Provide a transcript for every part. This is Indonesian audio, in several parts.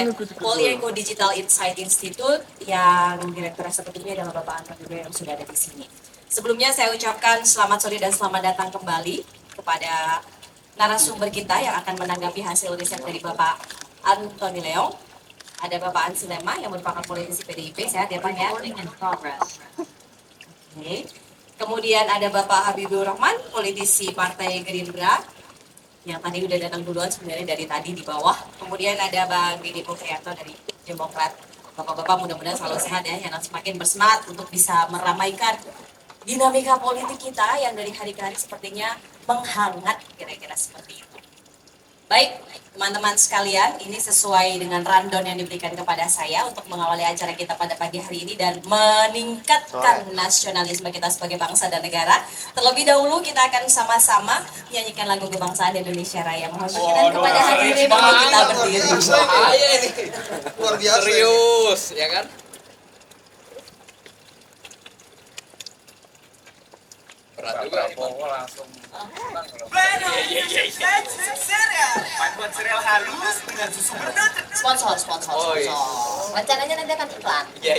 oleh Polyeco Digital Insight Institute yang direktur eksekutifnya adalah Bapak Antoni yang sudah ada di sini. Sebelumnya saya ucapkan selamat sore dan selamat datang kembali kepada narasumber kita yang akan menanggapi hasil riset dari Bapak Antoni Leong. Ada Bapak Ansi Lema yang merupakan politisi PDIP, sehat ya Pak ya? Oke. Kemudian ada Bapak Habibur Rahman, politisi Partai Gerindra, yang tadi udah datang duluan sebenarnya dari tadi di bawah. Kemudian ada Bang Didi Pukrianto dari Demokrat. Bapak-bapak mudah-mudahan selalu sehat ya, yang semakin bersemangat untuk bisa meramaikan dinamika politik kita yang dari hari ke hari sepertinya menghangat, kira-kira seperti itu. Baik, teman-teman sekalian, ini sesuai dengan rundown yang diberikan kepada saya untuk mengawali acara kita pada pagi hari ini dan meningkatkan nasionalisme kita sebagai bangsa dan negara. Terlebih dahulu kita akan sama-sama menyanyikan lagu kebangsaan Indonesia Raya. Mohon berkenan kepada hadirin untuk kita berdiri. Luar biasa. Serius, ya kan? Berat juga langsung. Buat serial halus dengan susu berat. Sponsor. Oh, iya. Rencananya nanti akan iklan. Iya.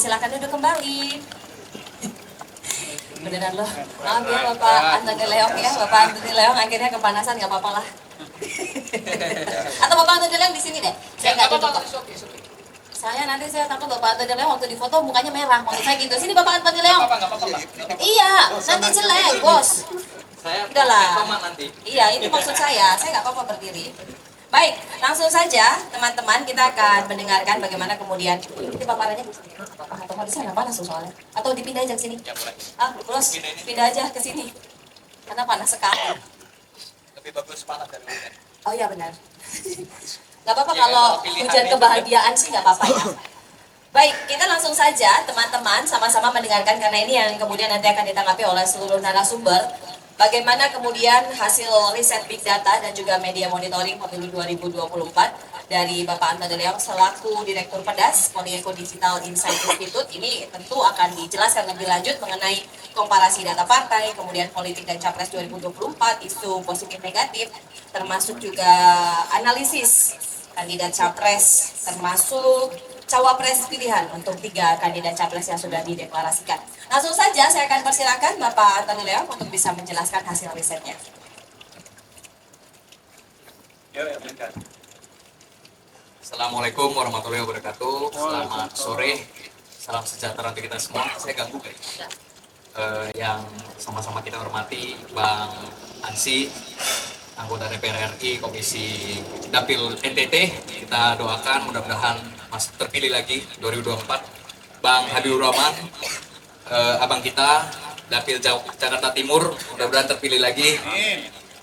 Silakan duduk kembali. Beneran loh, maaf ya Bapak Antoni Leong ya, Bapak Antoni Leong akhirnya kepanasan, nggak apa-apa lah. Atau Bapak Antoni Leong di sini deh, saya nggak duduk kok. Soalnya nanti saya takut Bapak Antoni Leong waktu di foto mukanya merah, maksud saya gitu. Sini Bapak Antoni Leong. Iya, nanti jelek bos. Udahlah. Iya, itu maksud saya nggak apa-apa berdiri. Baik, langsung saja teman-teman kita akan mendengarkan bagaimana kemudian ini paparannya atau mau di sana panas soalnya atau dipindah aja ke sini. Bos, pindah aja ke sini karena panas sekali. Lebih bagus panas dari hujan. Oh iya benar. Gak apa-apa kalau hujan kebahagiaan sih nggak apa-apa ya. Baik, kita langsung saja teman-teman sama-sama mendengarkan karena ini yang kemudian nanti akan ditanggapi oleh seluruh narasumber. Bagaimana kemudian hasil riset Big Data dan juga media monitoring pemilu 2024 dari Bapak Antoni Leong selaku Direktur PEDAS Polyeco Digital Insight Institute ini tentu akan dijelaskan lebih lanjut mengenai komparasi data partai, kemudian politik dan capres 2024, isu positif negatif, termasuk juga analisis kandidat capres, termasuk cawapres pilihan untuk 3 kandidat capres yang sudah dideklarasikan. Langsung saja saya akan persilakan Bapak Antoni Leong untuk bisa menjelaskan hasil risetnya. Assalamualaikum warahmatullahi wabarakatuh. Selamat sore, salam sejahtera untuk kita semua. Saya ganggu guys. Yang sama-sama kita hormati Bang Ansi, anggota DPR RI Komisi Dapil NTT. Kita doakan mudah-mudahan masih terpilih lagi 2024. Bang Habibur Rahman, abang kita Dapil Jakarta Timur, mudah-mudahan terpilih lagi.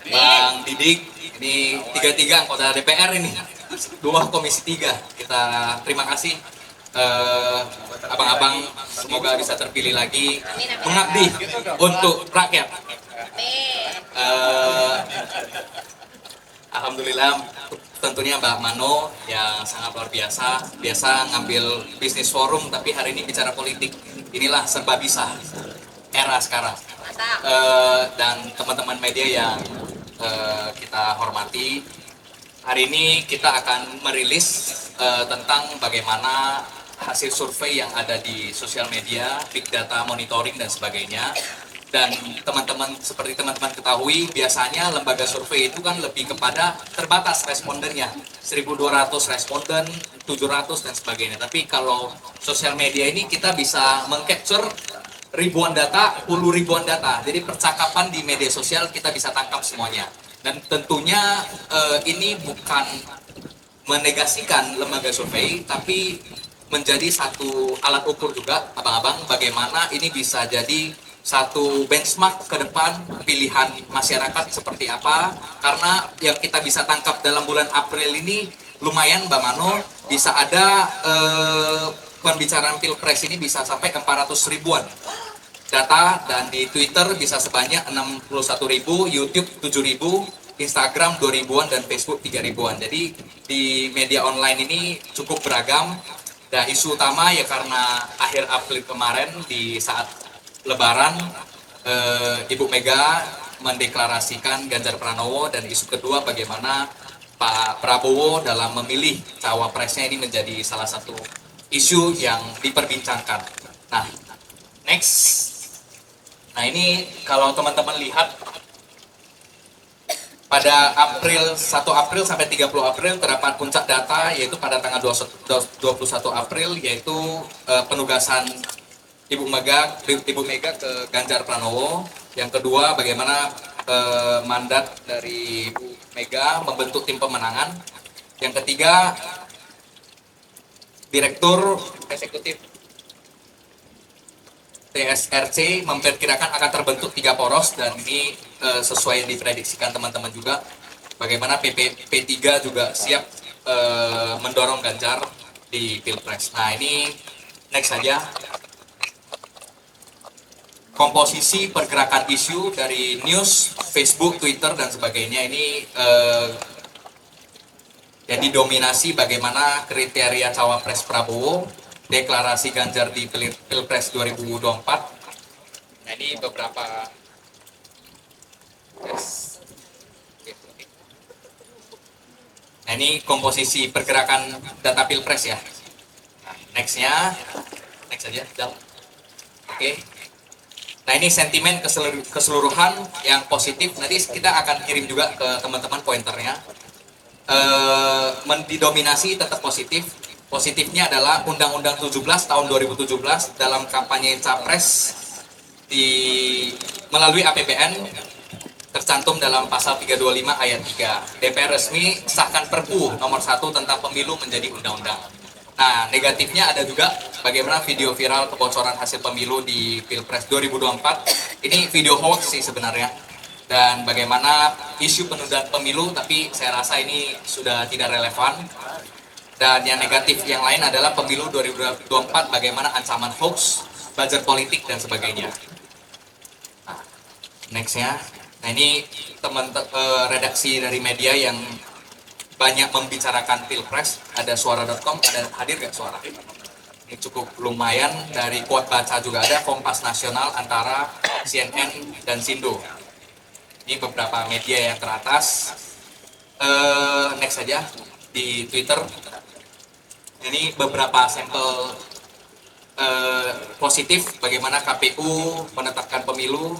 Bang Didik, ini 3 anggota DPR ini, 2 komisi 3. Kita terima kasih abang-abang, semoga bisa terpilih lagi mengabdi untuk rakyat. Alhamdulillah, tentunya Mbak Mano yang sangat luar biasa ngambil bisnis forum, tapi hari ini bicara politik. Inilah serba bisa era sekarang. Dan teman-teman media yang kita hormati, hari ini kita akan merilis tentang bagaimana hasil survei yang ada di sosial media, big data monitoring dan sebagainya. Dan seperti teman-teman ketahui, biasanya lembaga survei itu kan lebih kepada terbatas respondennya, 1.200 responden, 700 dan sebagainya. Tapi kalau sosial media ini kita bisa mengcapture ribuan data, puluh ribuan data. Jadi percakapan di media sosial kita bisa tangkap semuanya. Dan tentunya ini bukan menegasikan lembaga survei, tapi menjadi satu alat ukur juga, abang-abang, bagaimana ini bisa jadi satu benchmark ke depan pilihan masyarakat seperti apa. Karena yang kita bisa tangkap dalam bulan April ini lumayan, Mbak Mano, bisa ada pembicaraan pilpres ini bisa sampai 400 ribuan data, dan di Twitter bisa sebanyak 61 ribu, YouTube 7 ribu, Instagram 2 ribuan, dan Facebook 3 ribuan. Jadi di media online ini cukup beragam. Dan isu utama ya karena akhir April kemarin di saat Lebaran, Ibu Mega mendeklarasikan Ganjar Pranowo, dan isu kedua bagaimana Pak Prabowo dalam memilih cawapresnya ini menjadi salah satu isu yang diperbincangkan. Nah, next. Nah, ini kalau teman-teman lihat pada 1 April sampai 30 April terdapat puncak data, yaitu pada tanggal 21 April, yaitu penugasan Ibu Mega ke Ganjar Pranowo. Yang kedua, bagaimana mandat dari Ibu Mega membentuk tim pemenangan. Yang ketiga, Direktur Eksekutif TSRC memperkirakan akan terbentuk 3 poros, dan ini sesuai yang diprediksikan teman-teman juga. Bagaimana P3 juga siap mendorong Ganjar di Pilpres. Nah, ini next saja. Komposisi pergerakan isu dari news, Facebook, Twitter, dan sebagainya ini yang didominasi bagaimana kriteria cawapres Prabowo, deklarasi Ganjar di Pilpres 2024. Nah, ini beberapa Nah, ini komposisi pergerakan data Pilpres ya. Nah, next saja, Dal. Oke. Nah, ini sentimen keseluruhan yang positif. Nanti kita akan kirim juga ke teman-teman pointernya. Didominasi tetap positif. Positifnya adalah Undang-Undang 17 tahun 2017 dalam kampanye Capres melalui APBN tercantum dalam pasal 325 ayat 3. DPR resmi sahkan Perpu nomor 1 tentang pemilu menjadi undang-undang. Nah, negatifnya ada juga bagaimana video viral kebocoran hasil pemilu di Pilpres 2024. Ini video hoax sih sebenarnya. Dan bagaimana isu penundaan pemilu, tapi saya rasa ini sudah tidak relevan. Dan yang negatif yang lain adalah pemilu 2024, bagaimana ancaman hoax, buzzer politik, dan sebagainya. Nah, next-nya. Nah, ini redaksi dari media yang banyak membicarakan Pilpres. Ada suara.com, ada hadir gak suara? Ini cukup lumayan. Dari Kuat Baca juga ada, Kompas Nasional, Antara, CNN, dan Sindo. Ini beberapa media yang teratas. Next saja. Di Twitter, ini beberapa sampel positif bagaimana KPU menetapkan pemilu.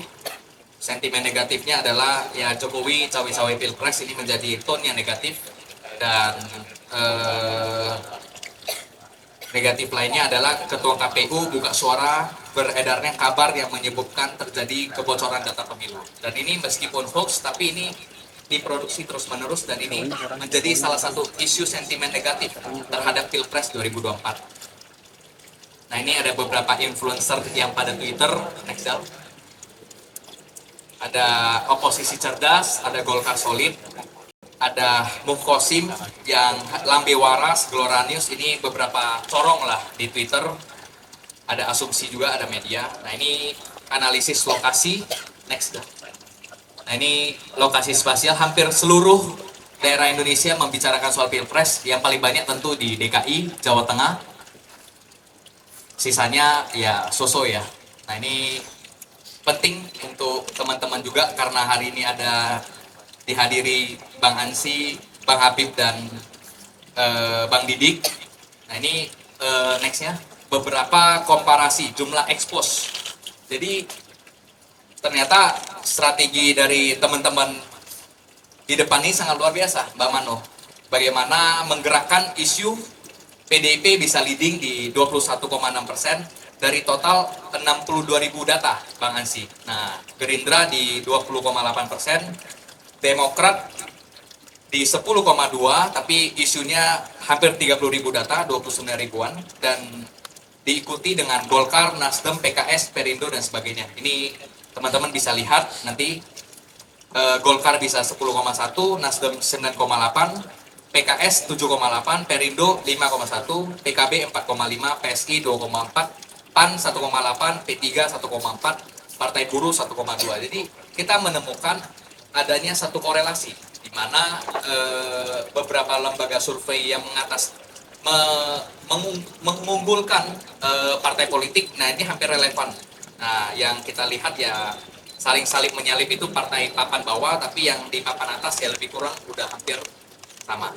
Sentimen negatifnya adalah ya Jokowi cawe-cawe Pilpres, ini menjadi tone yang negatif. Dan negatif lainnya adalah Ketua KPU buka suara beredarnya kabar yang menyebutkan terjadi kebocoran data pemilu. Dan ini meskipun hoax, tapi ini diproduksi terus-menerus, dan ini menjadi salah satu isu sentimen negatif terhadap Pilpres 2024. Nah, ini ada beberapa influencer yang pada Twitter, next down. ada oposisi cerdas, ada Golkar solid, ada Muhkosim yang lambe waras, Gloranius, ini beberapa corong lah di Twitter, ada asumsi juga, ada media. Nah ini analisis lokasi, next dah. Nah ini lokasi spasial, hampir seluruh daerah Indonesia membicarakan soal Pilpres, yang paling banyak tentu di DKI, Jawa Tengah, sisanya ya sosok ya. Nah ini penting untuk teman-teman juga karena hari ini ada dihadiri Bang Ansi, Bang Habib dan Bang Didik. Nah ini nextnya beberapa komparasi jumlah expose. Jadi ternyata strategi dari teman-teman di depan ini sangat luar biasa, Mbak Mano. Bagaimana menggerakkan isu PDIP bisa leading di 21,6% dari total 62.000 data, Bang Ansi. Nah, Gerindra di 20,8%, Demokrat di 10,2, tapi isunya hampir 30.000 data, 29 ribuan, dan diikuti dengan Golkar, Nasdem, PKS, Perindo, dan sebagainya. Ini teman-teman bisa lihat nanti, Golkar bisa 10,1, Nasdem 9,8, PKS 7,8, Perindo 5,1, PKB 4,5, PSI 2,4, PAN 1,8, P3 1,4, Partai Buruh 1,2. Jadi kita menemukan adanya satu korelasi di mana beberapa lembaga survei yang mengunggulkan partai politik, nah ini hampir relevan. Nah yang kita lihat ya saling menyalip itu partai papan bawah, tapi yang di papan atas ya lebih kurang udah hampir sama.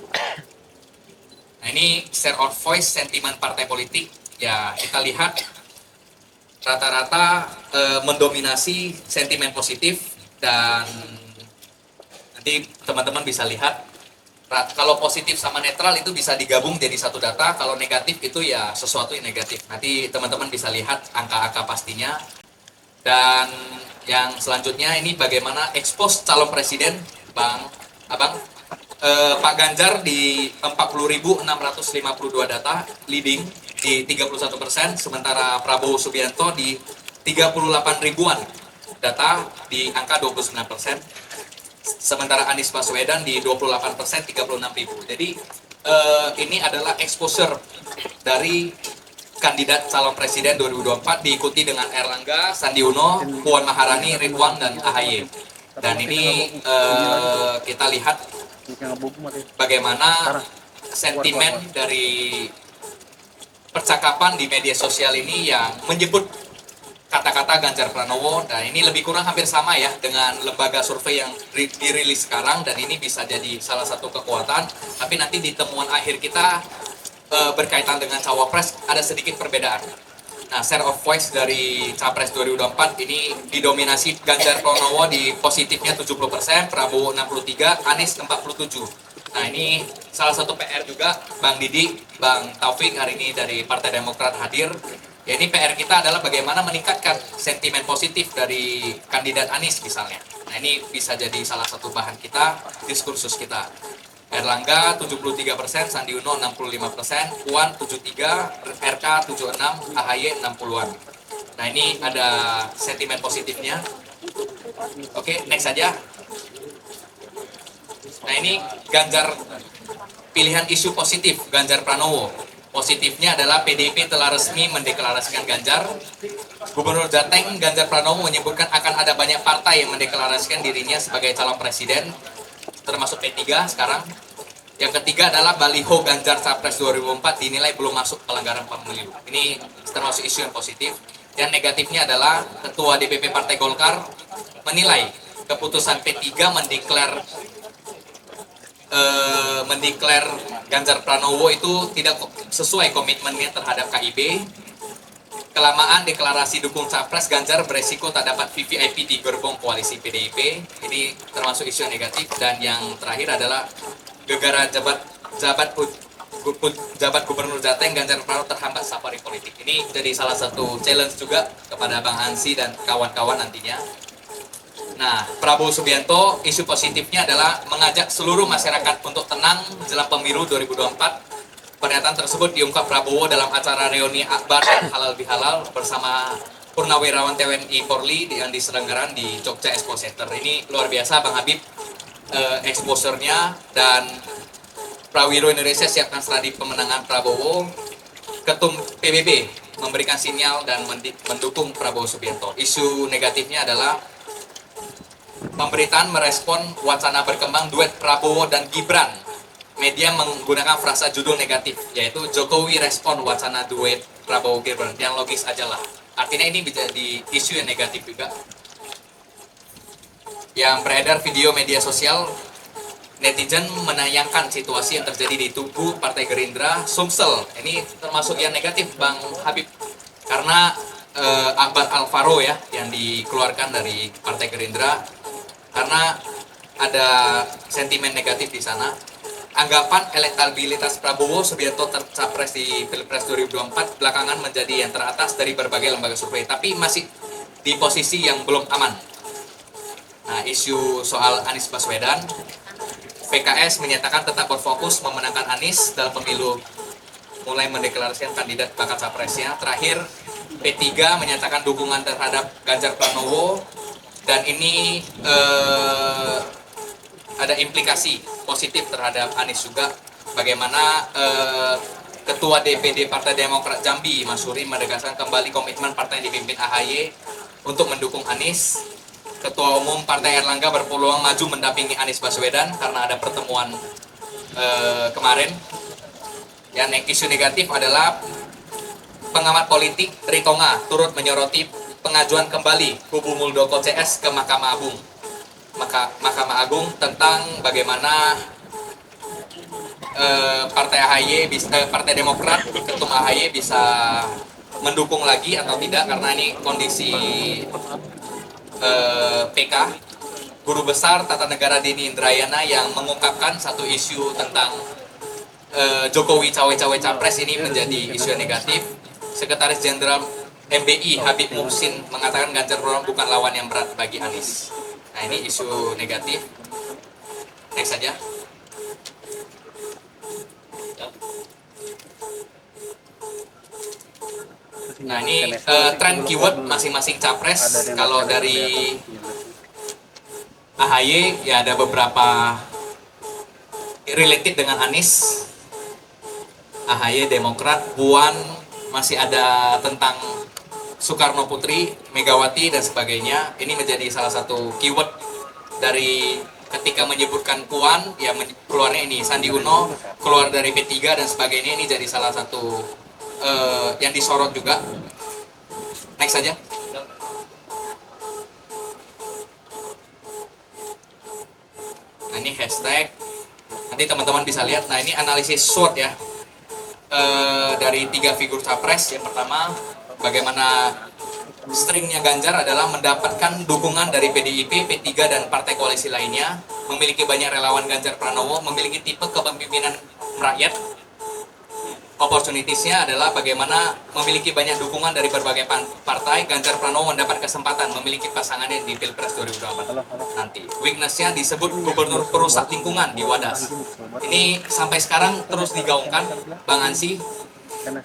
Nah ini share of voice, sentimen partai politik, ya kita lihat rata-rata mendominasi sentimen positif, dan nanti teman-teman bisa lihat kalau positif sama netral itu bisa digabung jadi satu data, kalau negatif itu ya sesuatu yang negatif. Nanti teman-teman bisa lihat angka-angka pastinya. Dan yang selanjutnya ini bagaimana expose calon presiden, Abang. Pak Ganjar di 40.652 data, leading di 31%, sementara Prabowo Subianto di 38 ribuan data di angka 29%, sementara Anies Baswedan di 28%, 36 ribu. Jadi ini adalah exposure dari kandidat calon presiden 2024, diikuti dengan Erlangga, Sandi Uno, Puan Maharani, Ridwan, dan AHY. Dan ini kita lihat bagaimana sentimen dari percakapan di media sosial ini yang menyebut kata-kata Ganjar Pranowo. Dan ini lebih kurang hampir sama ya dengan lembaga survei yang dirilis sekarang, dan ini bisa jadi salah satu kekuatan. Tapi nanti di temuan akhir kita berkaitan dengan cawapres ada sedikit perbedaan. Nah, share of voice dari Capres 2024 ini didominasi Ganjar Pranowo di positifnya 70%, Prabowo 63%, Anies 47%. Nah, ini salah satu PR juga, Bang Didi, Bang Taufik hari ini dari Partai Demokrat hadir. Ya, ini PR kita adalah bagaimana meningkatkan sentimen positif dari kandidat Anies misalnya. Nah, ini bisa jadi salah satu bahan kita, diskursus kita. Erlangga 73%, Sandi Uno 65%, Puan 73%, RK 76%, AHY 60-an. Nah ini ada sentimen positifnya. Oke, next saja. Nah ini Ganjar, pilihan isu positif Ganjar Pranowo. Positifnya adalah PDIP telah resmi mendeklarasikan Ganjar. Gubernur Jateng Ganjar Pranowo menyebutkan akan ada banyak partai yang mendeklarasikan dirinya sebagai calon presiden, termasuk P3 sekarang. Yang ketiga adalah baliho Ganjar Capres 2004 dinilai belum masuk pelanggaran pemilu. Ini termasuk isu yang positif. Yang negatifnya adalah Ketua DPP Partai Golkar menilai keputusan P3 mendeklar Ganjar Pranowo itu tidak sesuai komitmennya terhadap KIB. Kelamaan deklarasi dukung Capres Ganjar beresiko tak dapat VVIP di gerbong koalisi PDIP. Ini termasuk isu yang negatif. Dan yang terakhir adalah gegara jabat Gubernur Jateng Ganjar Pranowo terhambat safari politik. Ini jadi salah satu challenge juga kepada Bang Ansi dan kawan-kawan nantinya. Nah, Prabowo Subianto, isu positifnya adalah mengajak seluruh masyarakat untuk tenang jelang pemilu 2024. Pernyataan tersebut diungkap Prabowo dalam acara reuni akbar dan halal bihalal bersama purnawirawan TNI Polri yang diselenggarakan di Jogja Expo Center. Ini luar biasa Bang Habib, exposure-nya, dan Prawiro Indonesia siapkan strategi pemenangan Prabowo. Ketum PBB memberikan sinyal dan mendukung Prabowo Subianto. Isu negatifnya adalah pemberitaan merespon wacana berkembang duet Prabowo dan Gibran. Media menggunakan frasa judul negatif, yaitu Jokowi respon wacana duet Prabowo Gibran. Yang logis aja lah. Artinya ini bisa di isu yang negatif juga. Yang beredar video media sosial, netizen menayangkan situasi yang terjadi di tubuh Partai Gerindra Sumsel. Ini termasuk yang negatif Bang Habib. Karena Akbar Alvaro ya yang dikeluarkan dari Partai Gerindra karena ada sentimen negatif di sana. Anggapan elektabilitas Prabowo Subianto tercapres di Pilpres 2024 belakangan menjadi yang teratas dari berbagai lembaga survei, tapi masih di posisi yang belum aman. Nah, isu soal Anies Baswedan, PKS menyatakan tetap berfokus memenangkan Anies dalam pemilu, mulai mendeklarasikan kandidat bakal capresnya. Terakhir, P3 menyatakan dukungan terhadap Ganjar Pranowo, dan ini ada implikasi positif terhadap Anies juga. Bagaimana Ketua DPD Partai Demokrat Jambi, Masyuri, menegaskan kembali komitmen partai yang dipimpin AHY untuk mendukung Anies. Ketua Umum Partai Erlangga berpeluang maju mendampingi Anies Baswedan karena ada pertemuan kemarin. Yang isu negatif adalah pengamat politik Ritonga turut menyoroti pengajuan kembali kubu Muldoko CS ke Mahkamah Agung tentang bagaimana Partai AHY Partai Demokrat, Ketum AHY bisa mendukung lagi atau tidak, karena ini kondisi PK. Guru Besar Tata Negara Dini Indrayana yang mengungkapkan satu isu tentang Jokowi cawe-cawe capres ini menjadi isu yang negatif. Sekretaris Jenderal MBI Habib Muhsin mengatakan Ganjar Pranowo bukan lawan yang berat bagi Anies. Nah, ini isu negatif. Next saja. Nah, ini tren keyword masing-masing capres. Kalau dari AHY ya ada beberapa related dengan Anies. AHY Demokrat, Puan, masih ada tentang Soekarno Putri, Megawati, dan sebagainya. Ini menjadi salah satu keyword dari ketika menyebutkan Puan, ya keluarnya ini Sandi Uno, keluar dari P3 dan sebagainya. Ini jadi salah satu yang disorot juga. Next saja. Nah, ini hashtag. Nanti teman-teman bisa lihat. Nah, ini analisis SWOT ya. Dari 3 figur capres. Yang pertama, bagaimana stringnya Ganjar adalah mendapatkan dukungan dari PDIP, P3, dan partai koalisi lainnya, memiliki banyak relawan Ganjar Pranowo, memiliki tipe kepemimpinan rakyat. Opportunitiesnya adalah bagaimana memiliki banyak dukungan dari berbagai partai. Ganjar Pranowo mendapat kesempatan memiliki pasangannya di Pilpres 2024 nanti. Weaknessnya disebut gubernur perusak lingkungan di Wadas. Ini sampai sekarang terus digaungkan, Bang Ansi.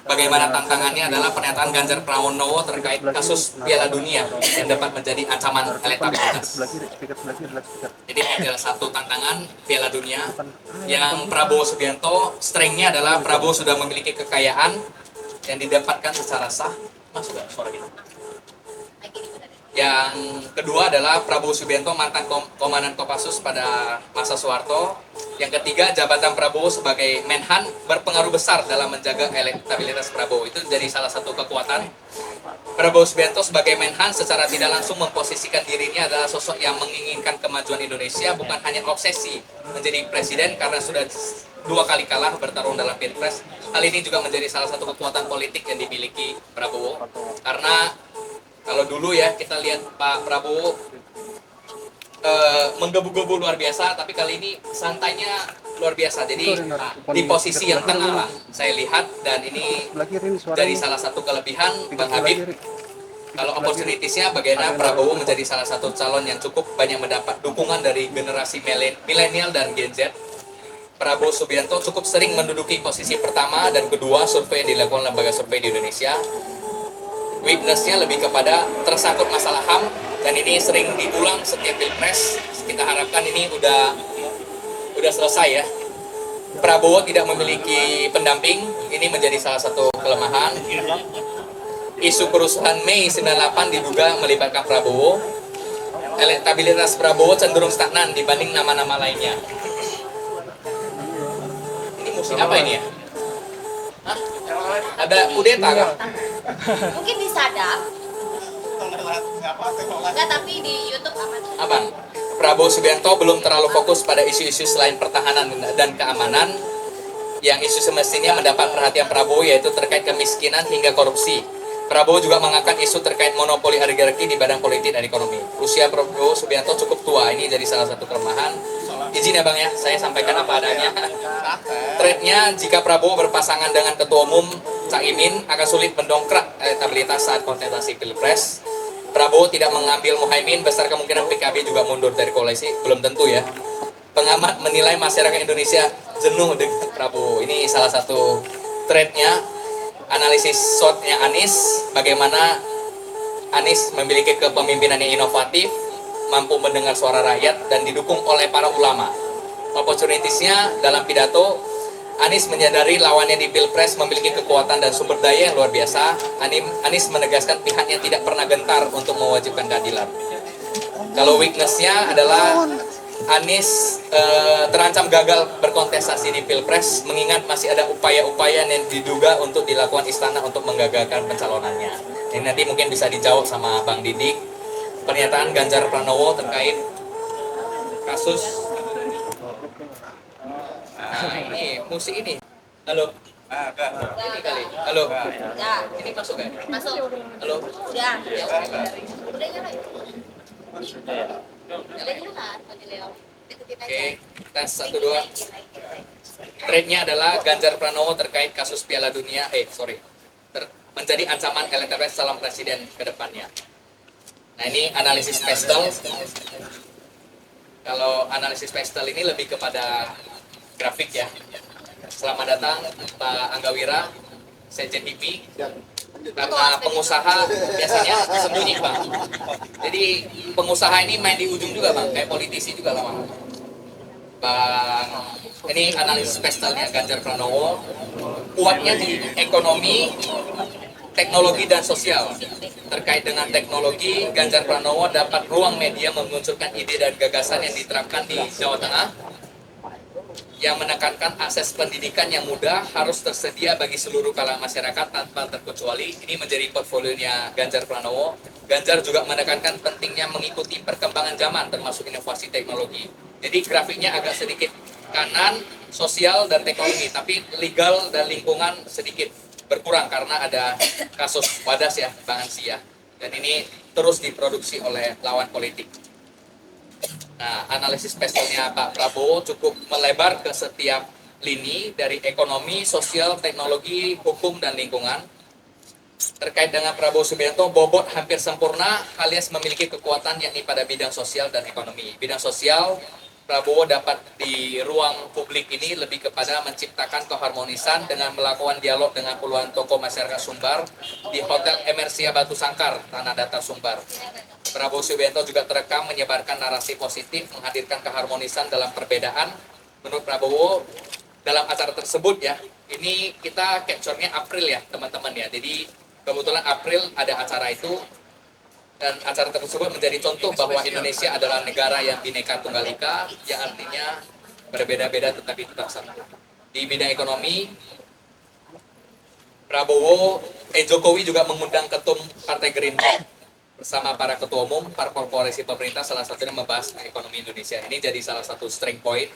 Bagaimana tantangannya adalah pernyataan Ganjar Pranowo terkait kasus Piala Dunia yang dapat menjadi ancaman elektabilitas. Jadi adalah satu tantangan Piala Dunia. Yang Prabowo Subianto, strengthnya adalah Prabowo sudah memiliki kekayaan yang didapatkan secara sah. Masuk gak suara kita? Yang kedua adalah Prabowo Subianto mantan komandan Kopassus pada masa Soeharto. Yang ketiga, jabatan Prabowo sebagai Menhan berpengaruh besar dalam menjaga elektabilitas Prabowo. Itu jadi salah satu kekuatan. Prabowo Subianto sebagai Menhan secara tidak langsung memposisikan dirinya adalah sosok yang menginginkan kemajuan Indonesia, bukan hanya obsesi menjadi presiden karena sudah 2 kali kalah bertarung dalam Pilpres. Hal ini juga menjadi salah satu kekuatan politik yang dimiliki Prabowo. Karena kalau dulu ya kita lihat Pak Prabowo menggebu-gebu luar biasa, tapi kali ini santainya luar biasa. Jadi di posisi yang tengah lah saya lihat, dan ini dari salah satu kelebihan Bang Habib. Kalau opportunitiesnya bagaimana Prabowo menjadi salah satu calon yang cukup banyak mendapat dukungan dari generasi milenial dan Gen Z. Prabowo Subianto cukup sering menduduki posisi pertama dan kedua survei yang dilakukan lembaga survei di Indonesia. Weakness-nya lebih kepada tersangkut masalah HAM, dan ini sering diulang setiap pilpres. Kita harapkan ini udah selesai ya. Prabowo tidak memiliki pendamping, ini menjadi salah satu kelemahan. Isu kerusuhan Mei 98 diduga melibatkan Prabowo. Elektabilitas Prabowo cenderung stagnan dibanding nama-nama lainnya. Ini musik apa ini ya? Hah? Ada kudeta kah? Mungkin disadap. Enggak, tapi di YouTube apa tuh? Abang, Prabowo Subianto belum terlalu fokus pada isu-isu selain pertahanan dan keamanan. Yang isu semestinya mendapat perhatian Prabowo yaitu terkait kemiskinan hingga korupsi. Prabowo juga mengangkat isu terkait monopoli oligarki di bidang politik dan ekonomi. Usia Prabowo Subianto cukup tua, ini jadi salah satu kelemahan. Izin ya Bang ya, saya sampaikan apa adanya. Trendnya, jika Prabowo berpasangan dengan Ketua Umum Caimin akan sulit mendongkrak elektabilitas saat kontestasi Pilpres. Prabowo tidak mengambil Muhaimin, besar kemungkinan PKB juga mundur dari koalisi, belum tentu ya. Pengamat menilai masyarakat Indonesia jenuh dengan Prabowo. Ini salah satu trendnya. Analisis shotnya Anies, bagaimana Anies memiliki kepemimpinan yang inovatif, mampu mendengar suara rakyat, dan didukung oleh para ulama. Opportunitiesnya dalam pidato, Anies menyadari lawannya di Pilpres memiliki kekuatan dan sumber daya yang luar biasa. Anies menegaskan pihaknya tidak pernah gentar untuk mewajibkan keadilan. Kalau weakness-nya adalah Anies terancam gagal berkontestasi di Pilpres, mengingat masih ada upaya-upaya yang diduga untuk dilakukan istana untuk menggagalkan pencalonannya. Ini nanti mungkin bisa dijawab sama Bang Didik. Pernyataan Ganjar Pranowo terkait kasus. Ini musik ini. Halo. Ini kali. Halo. Ya, Ini masuk kan? masuk. Halo. Ya. Udah nyala. Udah nyala, Pak Leo. Oke, tes 1 2. Trendnya adalah Ganjar Pranowo terkait kasus Piala Dunia, menjadi ancaman elektabilitas calon presiden ke depannya. Nah ini analisis pastel. Kalau analisis pastel ini lebih kepada grafik ya. Selamat datang Pak Angga Wira, CJTV. Karena pengusaha biasanya sembunyi Bang. Jadi pengusaha ini main di ujung juga Bang, kayak politisi juga lah Bang. Ini analisis pastelnya Ganjar Pranowo. Kuatnya di ekonomi, teknologi dan sosial. Terkait dengan teknologi, Ganjar Pranowo dapat ruang media memunculkan ide dan gagasan yang diterapkan di Jawa Tengah, yang menekankan akses pendidikan yang mudah harus tersedia bagi seluruh kalangan masyarakat tanpa terkecuali. Ini menjadi portfolionya Ganjar Pranowo. Ganjar juga menekankan pentingnya mengikuti perkembangan zaman termasuk inovasi teknologi. Jadi grafiknya agak sedikit kanan, sosial dan teknologi, tapi legal dan lingkungan sedikit berkurang karena ada kasus Wadas ya, Bang Ansi ya. Dan ini terus diproduksi oleh lawan politik. Nah, analisis pastelnya Pak Prabowo cukup melebar ke setiap lini dari ekonomi, sosial, teknologi, hukum, dan lingkungan. Terkait dengan Prabowo Subianto, bobot hampir sempurna alias memiliki kekuatan yakni pada bidang sosial dan ekonomi. Bidang sosial, Prabowo dapat di ruang publik ini lebih kepada menciptakan keharmonisan dengan melakukan dialog dengan puluhan tokoh masyarakat Sumbar di Hotel Emersia Batu Sangkar, Tanah Datar Sumbar. Prabowo Subianto juga terekam menyebarkan narasi positif, menghadirkan keharmonisan dalam perbedaan. Menurut Prabowo, dalam acara tersebut ya, ini kita capture-nya April ya teman-teman ya. Jadi kebetulan April ada acara itu, dan acara tersebut menjadi contoh bahwa Indonesia adalah negara yang Bhinneka Tunggal Ika, yang artinya berbeda-beda tetapi tetap satu. Di bidang ekonomi, Jokowi juga mengundang ketum Partai Gerindra bersama para ketua umum, parpol koalisi pemerintah, salah satunya membahas ekonomi Indonesia. Ini jadi salah satu strength point.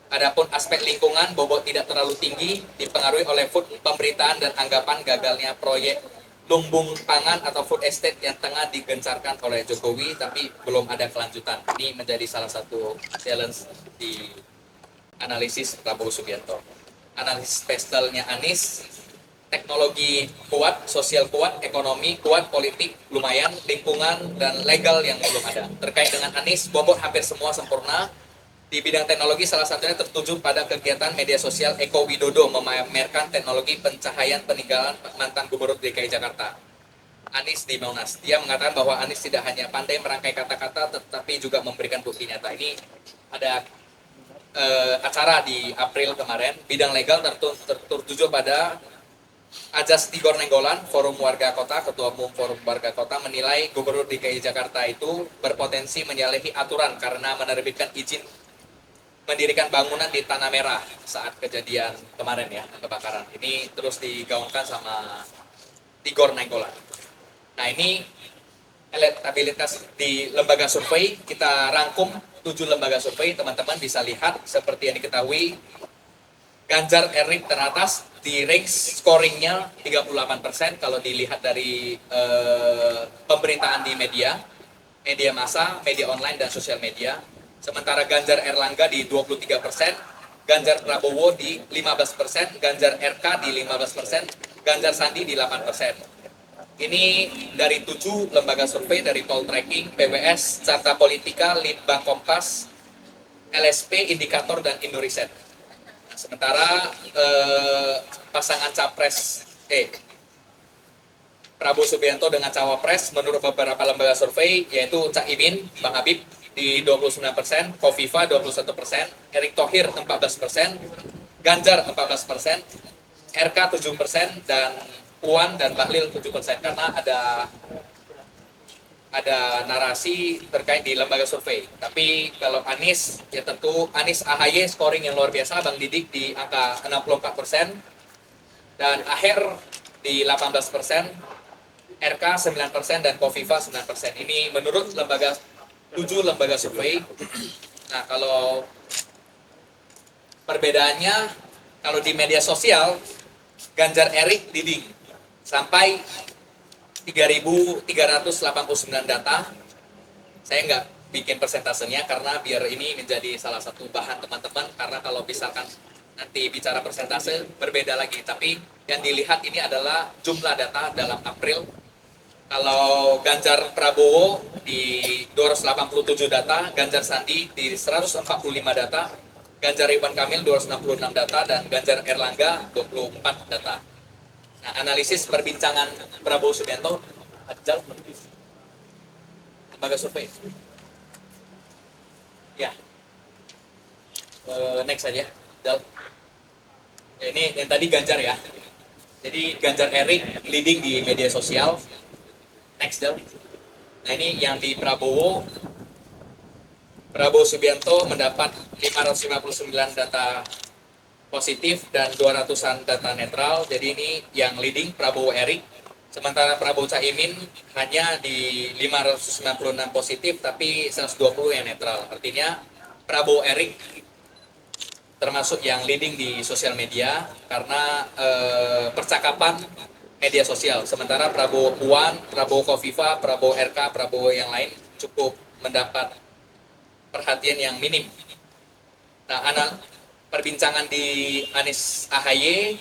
Adapun aspek lingkungan, bobot tidak terlalu tinggi, dipengaruhi oleh food pemberitaan dan anggapan gagalnya proyek lumbung pangan atau food estate yang tengah digencarkan oleh Jokowi, tapi belum ada kelanjutan. Ini menjadi salah satu challenge di analisis Prabowo Subianto. Analisis pastelnya Anies, teknologi kuat, sosial kuat, ekonomi kuat, politik lumayan, lingkungan dan legal yang belum ada. Terkait dengan Anies, bobot hampir semua sempurna. Di bidang teknologi salah satunya tertuju pada kegiatan media sosial Eko Widodo memamerkan teknologi pencahayaan peninggalan mantan Gubernur DKI Jakarta. Anies di Monas. Dia mengatakan bahwa Anies tidak hanya pandai merangkai kata-kata, tetapi juga memberikan bukti nyata. Ini ada acara di April kemarin, bidang legal tertuju pada Ajas Tigor Nenggolan, Forum Warga Kota, Ketua Umum Forum Warga Kota menilai Gubernur DKI Jakarta itu berpotensi menyalahi aturan karena menerbitkan izin mendirikan bangunan di Tanah Merah saat kejadian kemarin ya, kebakaran. Ini terus digaungkan sama Tigor Nenggolan. Nah ini elektabilitas di lembaga survei, kita rangkum 7 lembaga survei, teman-teman bisa lihat seperti yang diketahui Ganjar Erik teratas di range scoringnya 38% kalau dilihat dari pemberitaan di media massa, media online dan sosial media. Sementara Ganjar Erlangga di 23%, Ganjar Prabowo di 15%, Ganjar RK di 15%, Ganjar Sandi di 8%. Ini dari 7 lembaga survei dari Poll Tracking, PWS, Carta Politika, Litbang Kompas, LSP, Indikator, dan Indoriset. Sementara pasangan capres Prabowo Subianto dengan cawapres menurut beberapa lembaga survei yaitu Cak Imin, Bang Habib di 29%, Kofifa 21%, Erick Thohir 14%, Ganjar 14%, RK 7%, dan Puan dan Bahlil 7%, karena ada narasi terkait di lembaga survei. Tapi kalau Anies, ya tentu Anies AHY scoring yang luar biasa, Bang Didik di angka 64%, dan Aher di 18%, RK 9%, dan Kofifa 9%. Ini menurut 7 lembaga survei. Nah kalau perbedaannya, kalau di media sosial, Ganjar Erik leading sampai 3.389 data. Saya nggak bikin persentasenya karena biar ini menjadi salah satu bahan teman-teman, karena kalau misalkan nanti bicara persentase berbeda lagi. Tapi yang dilihat ini adalah jumlah data dalam April. Kalau Ganjar Prabowo di 287 data, Ganjar Sandi di 145 data, Ganjar Ridwan Kamil 266 data, dan Ganjar Erlangga 24 data. Nah, analisis perbincangan Prabowo Subianto, Ajal, lembaga survei. Ya, next saja, Jal. Ya, ini yang tadi Ganjar ya. Jadi Ganjar Erik leading di media sosial. Next, Jal. Nah ini yang di Prabowo Subianto mendapat 559 data positif dan 200-an data netral. Jadi ini yang leading Prabowo Erik. Sementara Prabowo Caimin hanya di 596 positif tapi 120 yang netral. Artinya Prabowo Erik termasuk yang leading di sosial media karena percakapan media sosial. Sementara Prabowo Puan, Prabowo Kofifa, Prabowo RK, Prabowo yang lain cukup mendapat perhatian yang minim. Nah, perbincangan di Anies AHY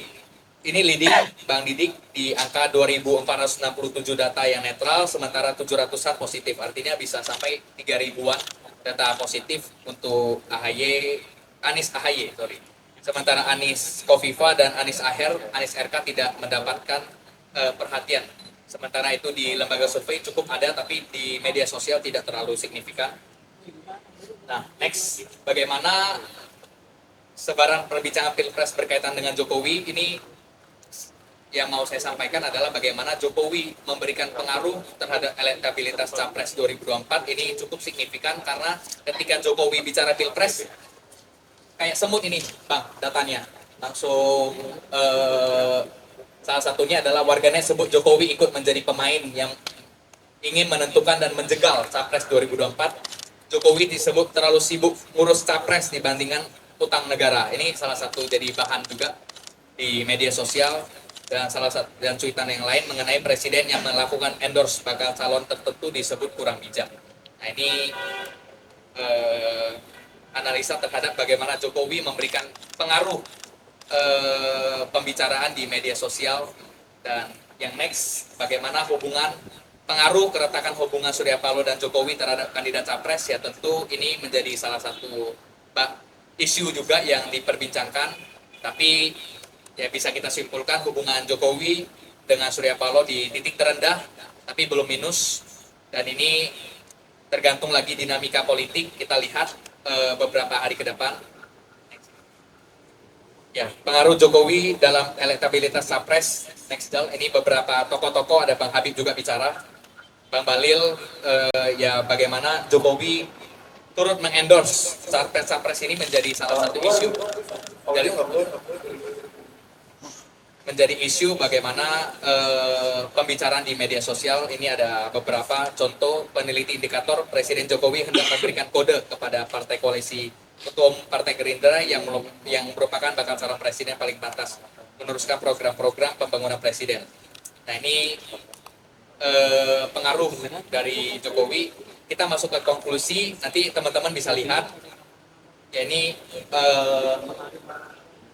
ini leading Bang Didik di angka 2.467 data yang netral, sementara 700-an positif. Artinya bisa sampai 3.000-an data positif untuk Anies AHY. Sementara Anies Kofifa dan Anies Aher, Anies RK tidak mendapatkan perhatian. Sementara itu di lembaga survei cukup ada, tapi di media sosial tidak terlalu signifikan. Nah, next, bagaimana sebaran perbincangan Pilpres berkaitan dengan Jokowi. Ini yang mau saya sampaikan adalah bagaimana Jokowi memberikan pengaruh terhadap elektabilitas Capres 2024. Ini cukup signifikan karena ketika Jokowi bicara Pilpres, kayak semut ini, Bang, datanya. Langsung salah satunya adalah warganet sebut Jokowi ikut menjadi pemain yang ingin menentukan dan menjegal Capres 2024. Jokowi disebut terlalu sibuk ngurus Capres dibandingkan utang negara. Ini salah satu jadi bahan juga di media sosial dan salah satu dan cuitan yang lain mengenai presiden yang melakukan endorse bakal calon tertentu disebut kurang bijak. Nah ini analisa terhadap bagaimana Jokowi memberikan pengaruh pembicaraan di media sosial. Dan yang next, bagaimana pengaruh keretakan hubungan Surya Paloh dan Jokowi terhadap kandidat Capres. Ya tentu ini menjadi salah satu isu juga yang diperbincangkan, tapi ya bisa kita simpulkan hubungan Jokowi dengan Surya Paloh di titik terendah tapi belum minus. Dan ini tergantung lagi dinamika politik, kita lihat beberapa hari ke depan. Ya, pengaruh Jokowi dalam elektabilitas Capres, Nextdal, ini beberapa tokoh-tokoh, ada Bang Habib juga bicara, Bang Balil, ya bagaimana Jokowi turut mengendorse Capres ini menjadi salah satu isu. Menjadi isu bagaimana pembicaraan di media sosial. Ini ada beberapa contoh peneliti indikator Presiden Jokowi hendak memberikan kode kepada partai koalisi Ketua Umum Partai Gerindra yang merupakan bakal calon presiden paling pantas meneruskan program-program pembangunan presiden. Nah ini pengaruh dari Jokowi. Kita masuk ke konklusi, nanti teman-teman bisa lihat. Ya ini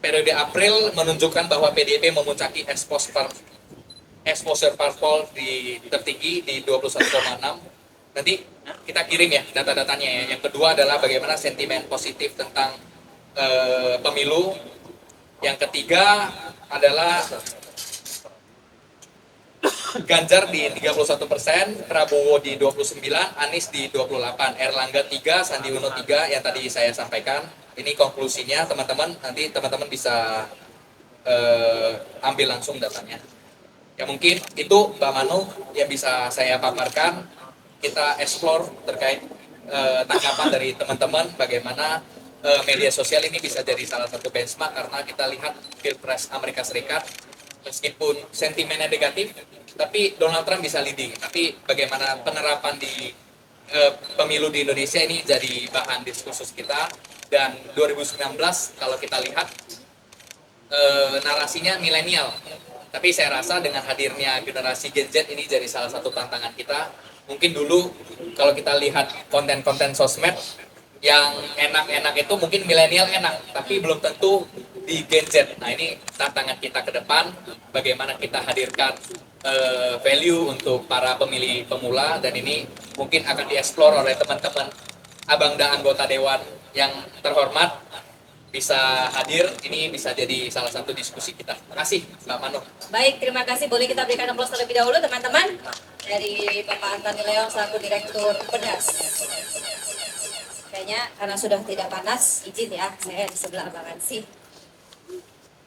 periode April menunjukkan bahwa PDIP memuncaki exposure parpol di tertinggi di 21,6. Nanti kita kirim ya data-datanya ya. Yang kedua adalah bagaimana sentimen positif tentang pemilu. Yang ketiga adalah Ganjar di 31%, Prabowo di 29%, Anies di 28%, Erlangga 3%, Sandi Uno 3% yang tadi saya sampaikan. Ini konklusinya teman-teman, nanti teman-teman bisa ambil langsung datanya. Ya mungkin itu Mbak Manu yang bisa saya paparkan. Kita explore terkait tanggapan dari teman-teman bagaimana media sosial ini bisa jadi salah satu benchmark, karena kita lihat Pilpres Amerika Serikat meskipun sentimennya negatif, tapi Donald Trump bisa leading. Tapi bagaimana penerapan di pemilu di Indonesia ini jadi bahan diskursus kita. Dan 2019 kalau kita lihat narasinya milenial. Tapi saya rasa dengan hadirnya generasi Gen Z ini jadi salah satu tantangan kita. Mungkin dulu kalau kita lihat konten-konten sosmed yang enak-enak itu mungkin milenial enak, tapi belum tentu di Gen Z. Nah ini tantangan kita ke depan, bagaimana kita hadirkan value untuk para pemilih pemula, dan ini mungkin akan dieksplor oleh teman-teman abang dan anggota dewan yang terhormat bisa hadir. Ini bisa jadi salah satu diskusi kita. Terima kasih Mbak Manu. Baik, terima kasih. Boleh kita berikan aplaus terlebih dahulu teman-teman dari Bapak Antoni Leong selaku Direktur Pedas. Kayaknya karena sudah tidak panas, izin ya, saya di sebelah Abang Ansi.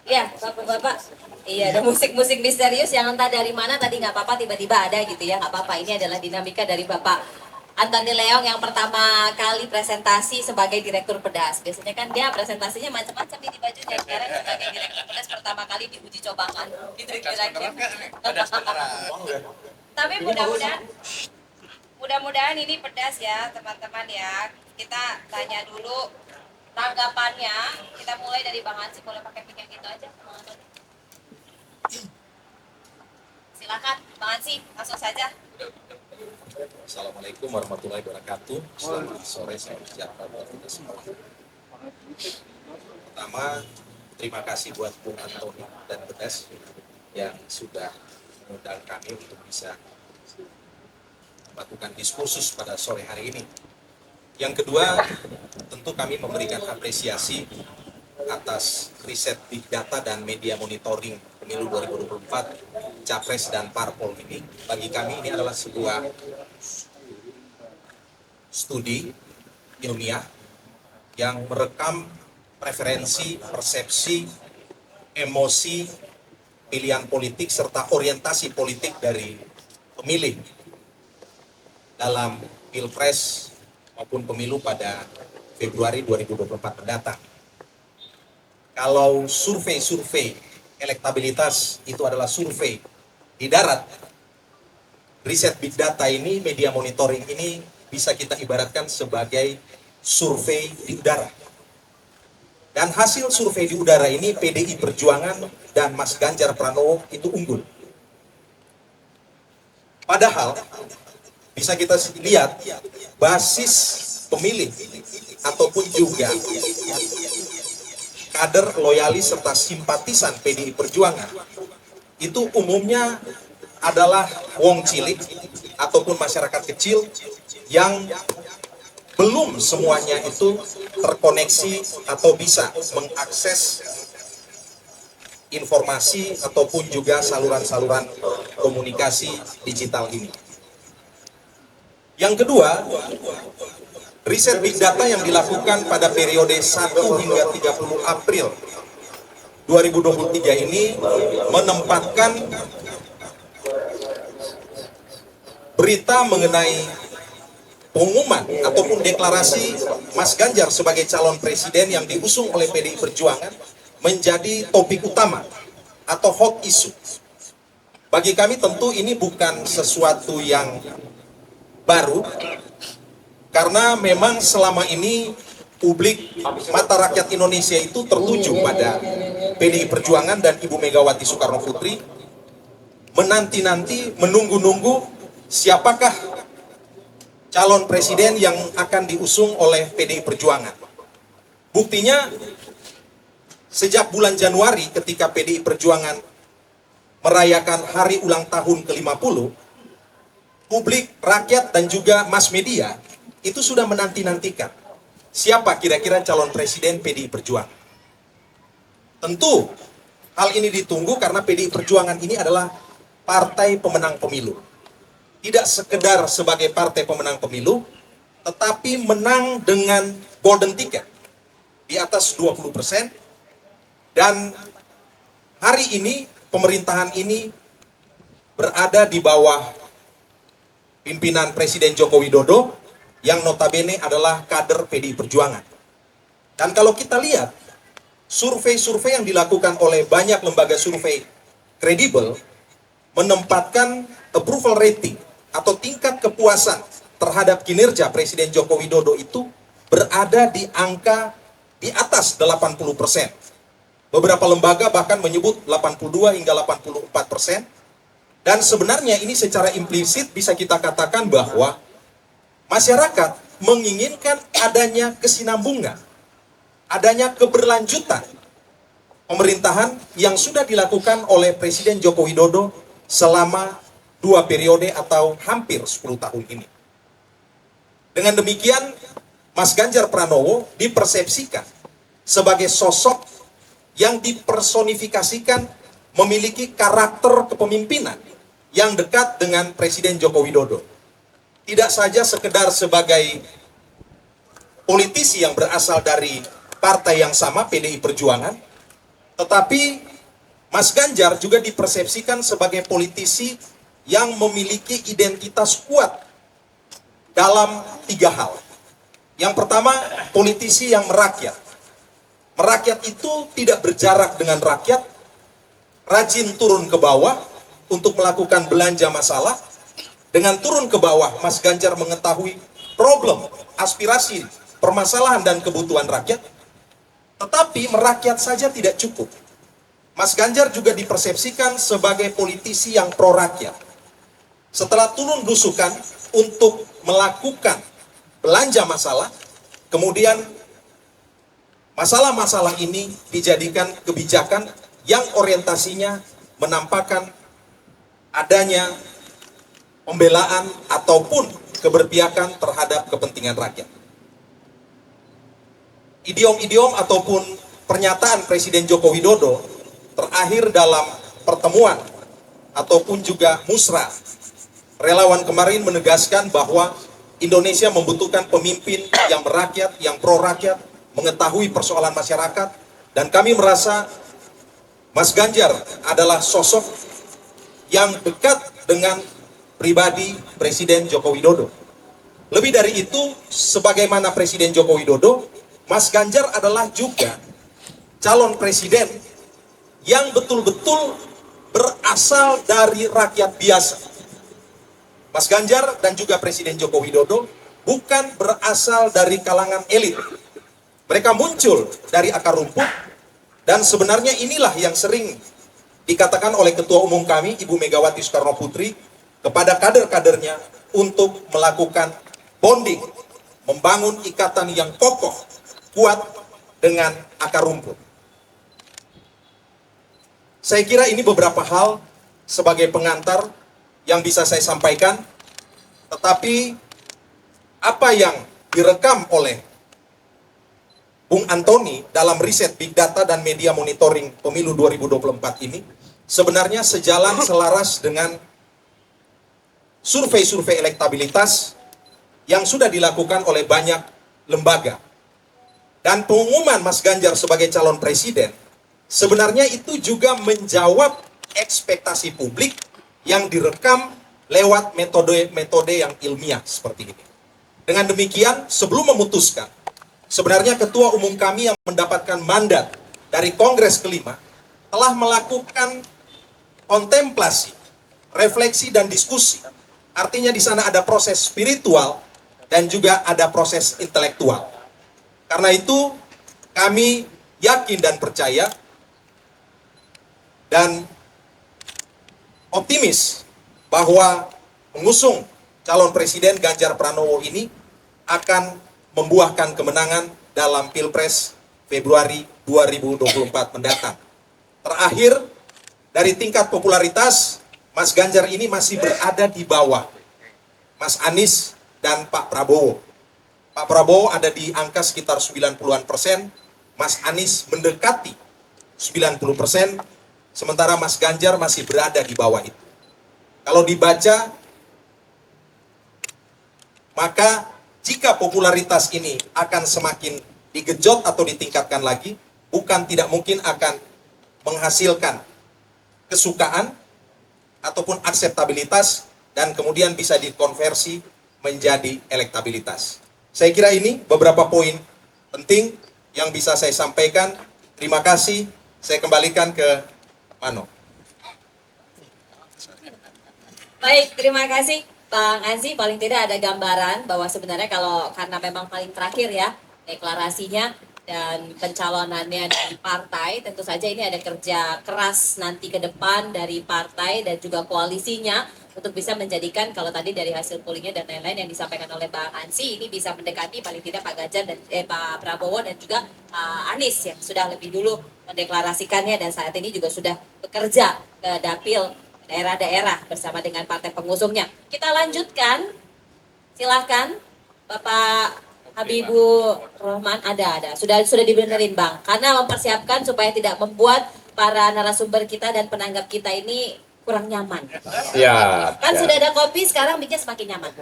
Ya, Bapak-Bapak. Iya, ada musik-musik misterius yang entah dari mana tadi nggak apa-apa, tiba-tiba ada gitu ya, nggak apa-apa. Ini adalah dinamika dari Bapak Antoni Leong yang pertama kali presentasi sebagai Direktur Pedas. Biasanya kan dia presentasinya macam-macam nih di bajunya. Sekarang sebagai Direktur Pedas pertama kali diuji cobakan. Gitu kira-kira. Tapi mudah-mudahan ini pedas ya teman-teman ya. Kita tanya dulu tanggapannya. Kita mulai dari Bang Hansi, boleh pakai mic yang gitu aja. Silakan Bang Hansi, langsung saja. Assalamualaikum warahmatullahi wabarakatuh. Selamat sore, salam sejahtera buat kita semua. Pertama, terima kasih buat Bung Antoni dan Pedas yang sudah mengundang kami untuk bisa melakukan diskursus pada sore hari ini. Yang kedua, tentu kami memberikan apresiasi atas riset Big Data dan media monitoring pemilu 2024 Capres dan Parpol ini. Bagi kami ini adalah sebuah studi ilmiah yang merekam preferensi, persepsi, emosi, pilihan politik serta orientasi politik dari pemilih dalam Pilpres maupun pemilu pada Februari 2024 mendatang. Kalau survei elektabilitas itu adalah survei di darat, riset Big Data ini, media monitoring ini bisa kita ibaratkan sebagai survei di udara. Dan hasil survei di udara ini PDI Perjuangan dan Mas Ganjar Pranowo itu unggul. Padahal bisa kita lihat basis pemilih ataupun juga kader loyalis serta simpatisan PDI Perjuangan itu umumnya adalah wong cilik ataupun masyarakat kecil yang belum semuanya itu terkoneksi atau bisa mengakses informasi ataupun juga saluran-saluran komunikasi digital ini. Yang kedua, riset big data yang dilakukan pada periode 1 hingga 30 April 2023 ini menempatkan berita mengenai pengumuman ataupun deklarasi Mas Ganjar sebagai calon presiden yang diusung oleh PDI Perjuangan menjadi topik utama atau hot issue. Bagi kami tentu ini bukan sesuatu yang baru, karena memang selama ini publik, mata rakyat Indonesia itu tertuju pada PDI Perjuangan dan Ibu Megawati Soekarno Putri, menanti-nanti, menunggu-nunggu siapakah calon presiden yang akan diusung oleh PDI Perjuangan. Buktinya, sejak bulan Januari ketika PDI Perjuangan merayakan hari ulang tahun ke-50, publik, rakyat, dan juga mass media itu sudah menanti-nantikan siapa kira-kira calon presiden PDI Perjuangan. Tentu hal ini ditunggu karena PDI Perjuangan ini adalah partai pemenang pemilu. Tidak sekedar sebagai partai pemenang pemilu, tetapi menang dengan golden ticket di atas 20%. Dan hari ini pemerintahan ini berada di bawah pimpinan Presiden Joko Widodo yang notabene adalah kader PDI Perjuangan. Dan kalau kita lihat survei-survei yang dilakukan oleh banyak lembaga survei kredibel menempatkan approval rating atau tingkat kepuasan terhadap kinerja Presiden Joko Widodo itu berada di angka di atas 80%. Beberapa lembaga bahkan menyebut 82 hingga 84%. Dan sebenarnya ini secara implisit bisa kita katakan bahwa masyarakat menginginkan adanya kesinambungan, adanya keberlanjutan pemerintahan yang sudah dilakukan oleh Presiden Joko Widodo selama 2 periode atau hampir 10 tahun ini. Dengan demikian, Mas Ganjar Pranowo dipersepsikan sebagai sosok yang dipersonifikasikan memiliki karakter kepemimpinan yang dekat dengan Presiden Joko Widodo. Tidak saja sekedar sebagai politisi yang berasal dari partai yang sama, PDI Perjuangan, tetapi Mas Ganjar juga dipersepsikan sebagai politisi yang memiliki identitas kuat dalam 3 hal. Yang pertama, politisi yang merakyat. Merakyat itu tidak berjarak dengan rakyat, rajin turun ke bawah untuk melakukan belanja masalah. Dengan turun ke bawah, Mas Ganjar mengetahui problem, aspirasi, permasalahan dan kebutuhan rakyat. Tetapi merakyat saja tidak cukup. Mas Ganjar juga dipersepsikan sebagai politisi yang pro rakyat. Setelah turun belusukan untuk melakukan belanja masalah, kemudian masalah-masalah ini dijadikan kebijakan yang orientasinya menampakkan adanya pembelaan ataupun keberpihakan terhadap kepentingan rakyat. Idiom-idiom ataupun pernyataan Presiden Joko Widodo terakhir dalam pertemuan ataupun juga musrah relawan kemarin menegaskan bahwa Indonesia membutuhkan pemimpin yang merakyat, yang pro rakyat, mengetahui persoalan masyarakat, dan kami merasa Mas Ganjar adalah sosok yang dekat dengan pribadi Presiden Joko Widodo. Lebih dari itu, sebagaimana Presiden Joko Widodo, Mas Ganjar adalah juga calon presiden yang betul-betul berasal dari rakyat biasa. Mas Ganjar dan juga Presiden Joko Widodo bukan berasal dari kalangan elit. Mereka muncul dari akar rumput, dan sebenarnya inilah yang sering dikatakan oleh Ketua Umum kami, Ibu Megawati Soekarno Putri, kepada kader-kadernya untuk melakukan bonding, membangun ikatan yang kokoh, kuat dengan akar rumput. Saya kira ini beberapa hal sebagai pengantar yang bisa saya sampaikan, tetapi apa yang direkam oleh Bung Antoni dalam riset Big Data dan Media Monitoring Pemilu 2024 ini sebenarnya sejalan selaras dengan survei-survei elektabilitas yang sudah dilakukan oleh banyak lembaga. Dan pengumuman Mas Ganjar sebagai calon presiden sebenarnya itu juga menjawab ekspektasi publik yang direkam lewat metode-metode yang ilmiah seperti ini. Dengan demikian, sebelum memutuskan, sebenarnya Ketua Umum kami yang mendapatkan mandat dari Kongres kelima telah melakukan kontemplasi, refleksi, dan diskusi. Artinya di sana ada proses spiritual dan juga ada proses intelektual. Karena itu, kami yakin dan percaya dan optimis bahwa mengusung calon presiden Ganjar Pranowo ini akan membuahkan kemenangan dalam Pilpres Februari 2024 mendatang. Terakhir, dari tingkat popularitas, Mas Ganjar ini masih berada di bawah Mas Anies dan Pak Prabowo. Pak Prabowo ada di angka sekitar 90-an%, Mas Anies mendekati 90%, sementara Mas Ganjar masih berada di bawah itu. Kalau dibaca, maka jika popularitas ini akan semakin digejot atau ditingkatkan lagi, bukan tidak mungkin akan menghasilkan kesukaan ataupun akseptabilitas dan kemudian bisa dikonversi menjadi elektabilitas. Saya kira ini beberapa poin penting yang bisa saya sampaikan. Terima kasih. Saya kembalikan ke Mano. Baik, terima kasih Bang Ansi. Paling tidak ada gambaran bahwa sebenarnya kalau karena memang paling terakhir ya deklarasinya dan pencalonannya di partai, tentu saja ini ada kerja keras nanti ke depan dari partai dan juga koalisinya untuk bisa menjadikan kalau tadi dari hasil pollingnya dan lain-lain yang disampaikan oleh Bang Ansi ini bisa mendekati paling tidak Pak Ganjar dan Pak Prabowo dan juga Anies yang sudah lebih dulu mendeklarasikannya dan saat ini juga sudah bekerja ke dapil daerah-daerah bersama dengan partai pengusungnya. Kita lanjutkan, silahkan Bapak Habibur Rahman. Ada. Sudah dibenerin Bang, karena mempersiapkan supaya tidak membuat para narasumber kita dan penanggap kita ini kurang nyaman. Ya. Kan sudah ada kopi, sekarang bikin semakin nyaman.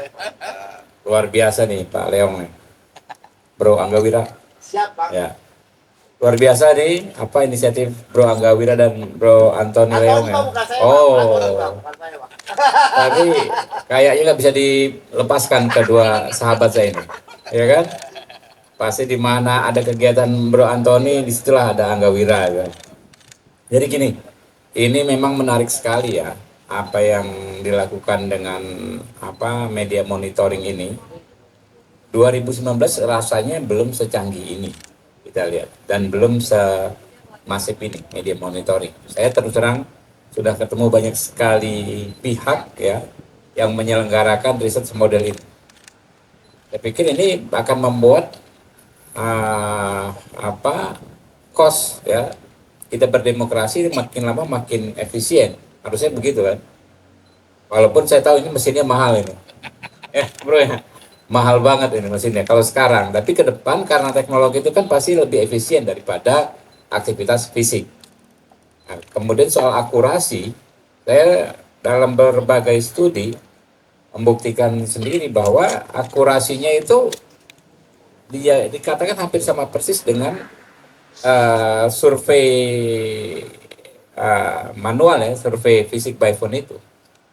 Luar biasa nih Pak Leong nih. Bro Angga Wira. Siap, Bang. Ya. Luar biasa nih apa inisiatif Bro Angga Wira dan Bro Antoni Leong ya. Tapi kayaknya nggak bisa dilepaskan kedua sahabat saya ini. Ya kan? Pasti di mana ada kegiatan Bro Antoni, disitulah ada Angga Wira. Ya. Jadi gini, ini memang menarik sekali ya apa yang dilakukan dengan apa media monitoring ini. 2019 rasanya belum secanggih ini kita lihat dan belum semasif ini media monitoring. Saya terus terang sudah ketemu banyak sekali pihak ya yang menyelenggarakan riset semodel ini. Saya pikir ini akan membuat cost ya kita berdemokrasi makin lama makin efisien, harusnya begitu kan. Walaupun saya tahu ini mesinnya mahal ini, bro ya, mahal banget ini mesinnya kalau sekarang. Tapi ke depan karena teknologi itu kan pasti lebih efisien daripada aktivitas fisik. Nah, kemudian soal akurasi, saya dalam berbagai studi membuktikan sendiri bahwa akurasinya itu dia dikatakan hampir sama persis dengan survei manual ya, survei fisik by phone itu.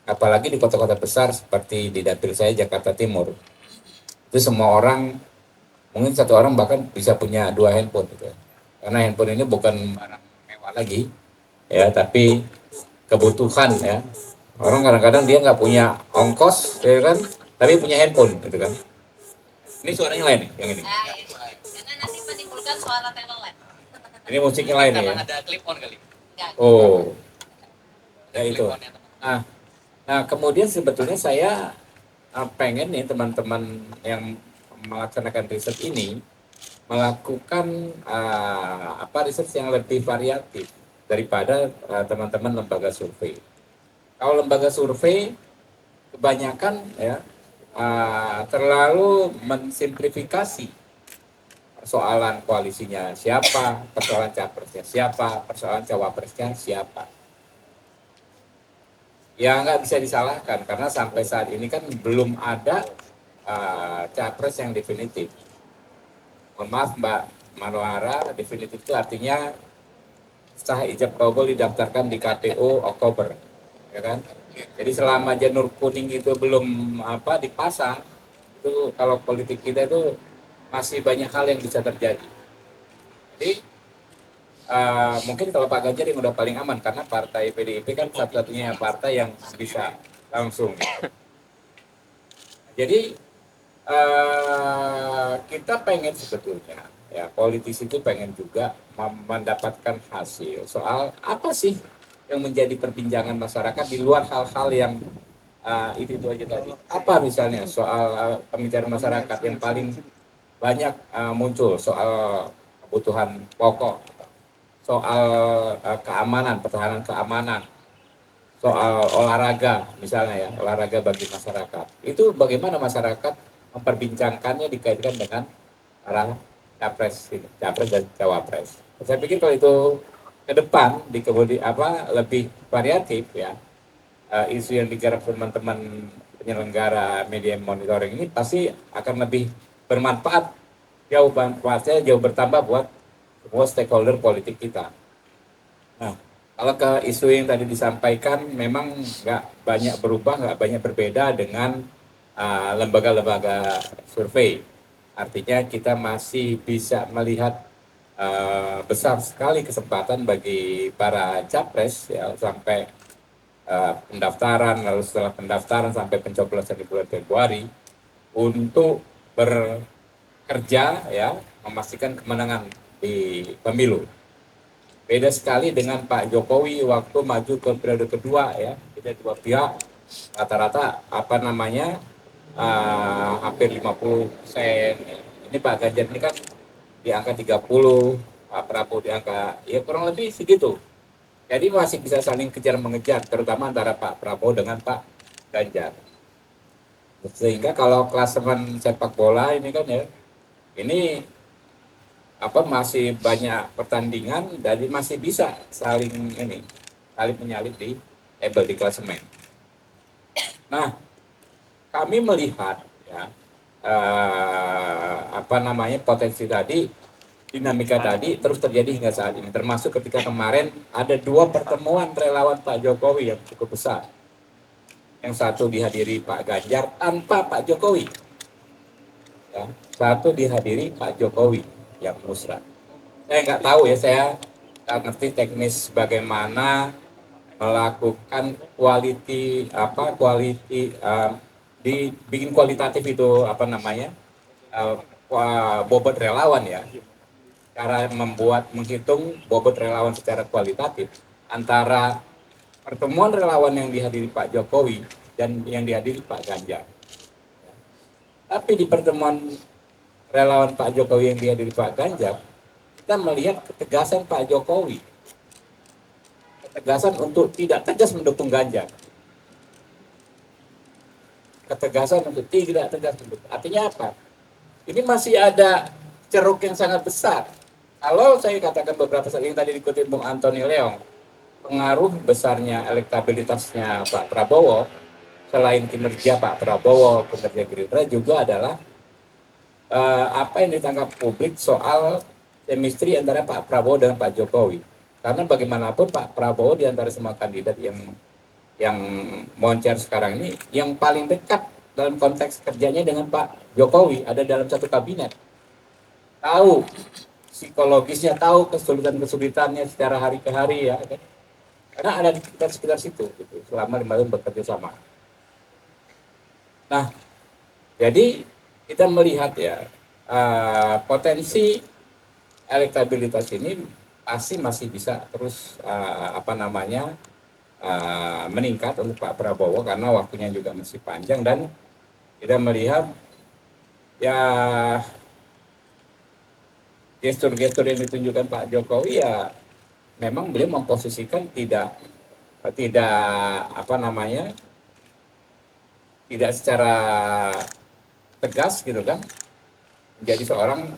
Apalagi di kota-kota besar seperti di dapil saya Jakarta Timur. Itu semua orang, mungkin satu orang bahkan bisa punya 2 handphone gitu. Karena handphone ini bukan barang mewah lagi ya, tapi kebutuhan ya. Orang kadang-kadang dia nggak punya ongkos ya kan, tapi punya handphone gitu kan. Ini suaranya lain nih, yang ini. Karena nanti menimbulkan suara telolet. Ini musiknya lain ya. Ada clip on kali. Oh, ya itu. Nah kemudian sebetulnya saya pengen nih teman-teman yang melaksanakan riset ini melakukan riset yang lebih variatif daripada teman-teman lembaga survei. Kalau lembaga survei kebanyakan ya terlalu mensimplifikasi persoalan koalisinya siapa, persoalan capresnya siapa, persoalan cawapresnya siapa. Ya nggak bisa disalahkan karena sampai saat ini kan belum ada capres yang definitif. Mohon maaf Mbak Manwara, definitif itu artinya sah ijab kabul didaftarkan di KPU Oktober, ya kan? Jadi selama janur kuning itu belum dipasang, itu kalau politik kita itu masih banyak hal yang bisa terjadi. Jadi mungkin kalau Pak Ganjar yang udah paling aman karena partai PDIP kan satu-satunya partai yang bisa langsung. Jadi kita pengen sebetulnya ya politisi itu pengen juga mendapatkan hasil soal apa sih yang menjadi perbincangan masyarakat di luar hal-hal yang itu aja tadi. Apa misalnya soal pembicaraan masyarakat yang paling banyak muncul soal kebutuhan pokok, soal keamanan, pertahanan keamanan, soal olahraga misalnya ya, olahraga bagi masyarakat. Itu bagaimana masyarakat memperbincangkannya dikaitkan dengan arah capres dan cawapres. Saya pikir kalau itu ke depan lebih variatif ya, isu yang digarap teman-teman penyelenggara media monitoring ini pasti akan lebih bermanfaat, manfaatnya jauh bertambah buat semua stakeholder politik kita. Nah, kalau ke isu yang tadi disampaikan memang nggak banyak berubah, nggak banyak berbeda dengan lembaga-lembaga survei. Artinya kita masih bisa melihat besar sekali kesempatan bagi para capres ya, sampai pendaftaran, lalu setelah pendaftaran sampai pencoblosan di bulan Februari untuk bekerja ya, memastikan kemenangan di pemilu. Beda sekali dengan Pak Jokowi waktu maju ke periode kedua ya, kita dua pihak rata-rata hampir 50%. Ini Pak Ganjar ini kan di angka 30, Pak Prabowo di angka ya kurang lebih segitu. Jadi masih bisa saling kejar mengejar, terutama antara Pak Prabowo dengan Pak Ganjar. Sehingga kalau klasemen sepak bola ini kan ya, ini masih banyak pertandingan, jadi masih bisa saling menyalip di di klasemen. Nah, kami melihat ya potensi tadi, dinamika tadi terus terjadi hingga saat ini, termasuk ketika kemarin ada 2 pertemuan relawan Pak Jokowi yang cukup besar. Yang satu dihadiri Pak Ganjar tanpa Pak Jokowi, ya, satu dihadiri Pak Jokowi yang musrah. Saya nggak tahu ya, saya nggak ngerti teknis bagaimana melakukan dibikin kualitatif itu bobot relawan ya. Cara menghitung bobot relawan secara kualitatif antara pertemuan relawan yang dihadiri Pak Jokowi dan yang dihadiri Pak Ganjar. Tapi di pertemuan relawan Pak Jokowi yang dihadiri Pak Ganjar, kita melihat ketegasan Pak Jokowi. Ketegasan untuk tidak tegas mendukung Ganjar. Ketegasan untuk tidak tegas mendukung. Artinya apa? Ini masih ada ceruk yang sangat besar. Kalau saya katakan beberapa saat yang tadi dikutip Bung Antoni Leong, pengaruh besarnya elektabilitasnya Pak Prabowo, selain kinerja Pak Prabowo, kinerja Gerindra juga adalah apa yang ditangkap publik soal chemistry antara Pak Prabowo dan Pak Jokowi. Karena bagaimanapun Pak Prabowo di antara semua kandidat yang moncer sekarang ini, yang paling dekat dalam konteks kerjanya dengan Pak Jokowi, ada dalam satu kabinet. Tahu psikologisnya, tahu kesulitan-kesulitannya secara hari ke hari ya. Karena ada di sekitar situ gitu, selama 5 tahun bekerja sama. Nah, jadi kita melihat ya potensi elektabilitas ini pasti masih bisa terus meningkat untuk Pak Prabowo karena waktunya juga masih panjang, dan kita melihat ya gestur-gestur yang ditunjukkan Pak Jokowi ya memang beliau memposisikan tidak secara tegas gitu kan, menjadi seorang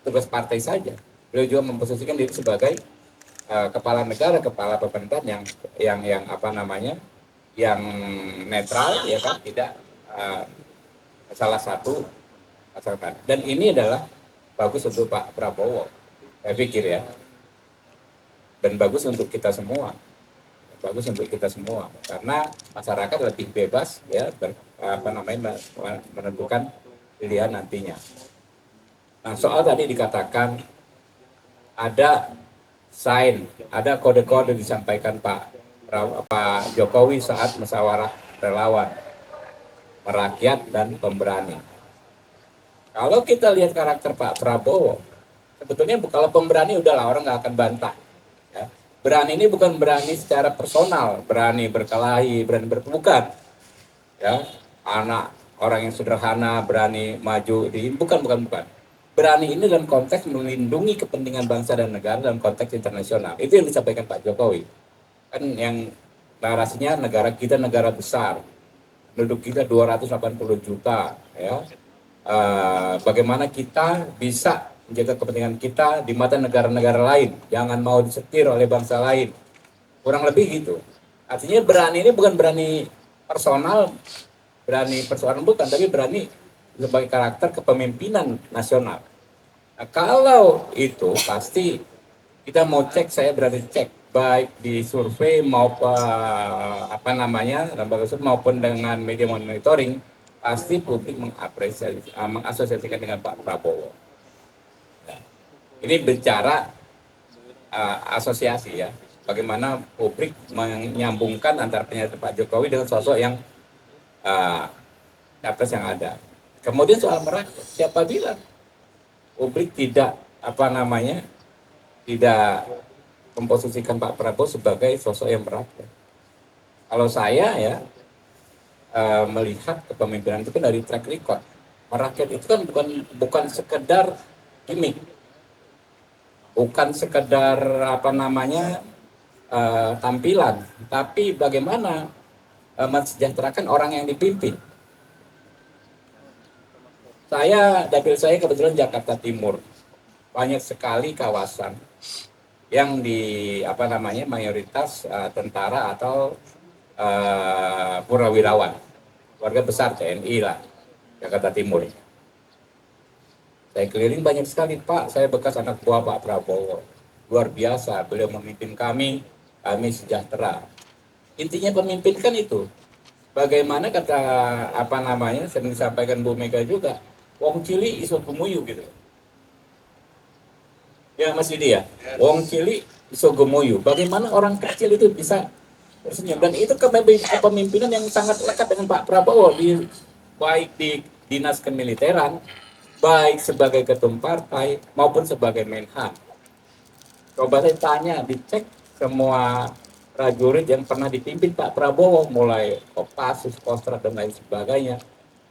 tugas partai saja. Beliau juga memposisikan diri sebagai kepala negara, kepala pemerintahan yang apa namanya, yang netral, ya kan, tidak salah satu masyarakat. Dan ini adalah bagus untuk Pak Prabowo, saya pikir ya, dan bagus untuk kita semua. Bagus untuk kita semua karena masyarakat lebih bebas ya menentukan pilihan nantinya. Nah, soal tadi dikatakan ada sign, ada kode-kode disampaikan Pak Jokowi saat musyawarah relawan merakyat dan pemberani. Kalau kita lihat karakter Pak Prabowo, sebetulnya kalau pemberani udahlah orang nggak akan bantah. Ya. Berani ini bukan berani secara personal, berani berkelahi, berani berbukan. Ya, anak orang yang sederhana berani maju bukan. Berani ini dalam konteks melindungi kepentingan bangsa dan negara dalam konteks internasional. Itu yang disampaikan Pak Jokowi. Kan yang narasinya negara kita negara besar, penduduk kita 280 juta, ya. Bagaimana kita bisa menjaga kepentingan kita di mata negara-negara lain, jangan mau disetir oleh bangsa lain, kurang lebih gitu. Artinya berani ini bukan berani personal bukan, tapi berani sebagai karakter kepemimpinan nasional. Nah, kalau itu pasti kita mau cek, saya berani cek baik di survei maupun lembaga survei maupun dengan media monitoring, pasti publik mengasosiasikan dengan Pak Prabowo. Nah, ini bicara asosiasi ya, bagaimana publik menyambungkan antara pernyataan Pak Jokowi dengan sosok yang capres yang ada. Kemudian soal merakyat, siapa bilang publik tidak tidak memposisikan Pak Prabowo sebagai sosok yang merakyat. Kalau saya ya melihat kepemimpinan itu kan dari track record. Merakyat itu kan bukan sekedar gimmick, bukan sekedar tampilan, tapi bagaimana mensejahterakan orang yang dipimpin. Dapil saya kebetulan Jakarta Timur, banyak sekali kawasan yang mayoritas tentara atau purnawirawan, keluarga besar TNI lah, Jakarta Timur. Saya keliling banyak sekali, Pak, saya bekas anak buah Pak Prabowo, luar biasa, beliau memimpin kami sejahtera. Intinya pemimpin kan itu, bagaimana kata sering disampaikan Bu Mega juga, wong cili iso gemuyu gitu. Ya Mas Yudi ya, wong cili iso gemuyu. Bagaimana orang kecil itu bisa tersenyum, dan itu kepemimpinan yang sangat lekat dengan Pak Prabowo baik di dinas kemiliteran, baik sebagai ketum partai maupun sebagai Menhan. Coba saya tanya, dicek semua prajurit yang pernah dipimpin Pak Prabowo, mulai Kopassus, Kostrat dan lain sebagainya.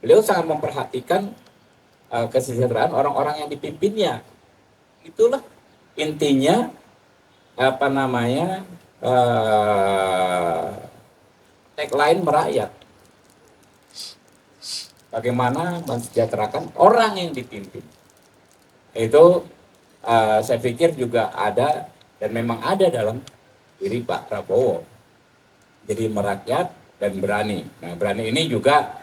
Beliau sangat memperhatikan kesejahteraan orang-orang yang dipimpinnya. Itulah intinya tagline merakyat. Bagaimana mensejahterakan orang yang dipimpin. Itu saya pikir juga ada dan memang ada dalam diri Pak Prabowo. Jadi merakyat dan berani. Nah, berani ini juga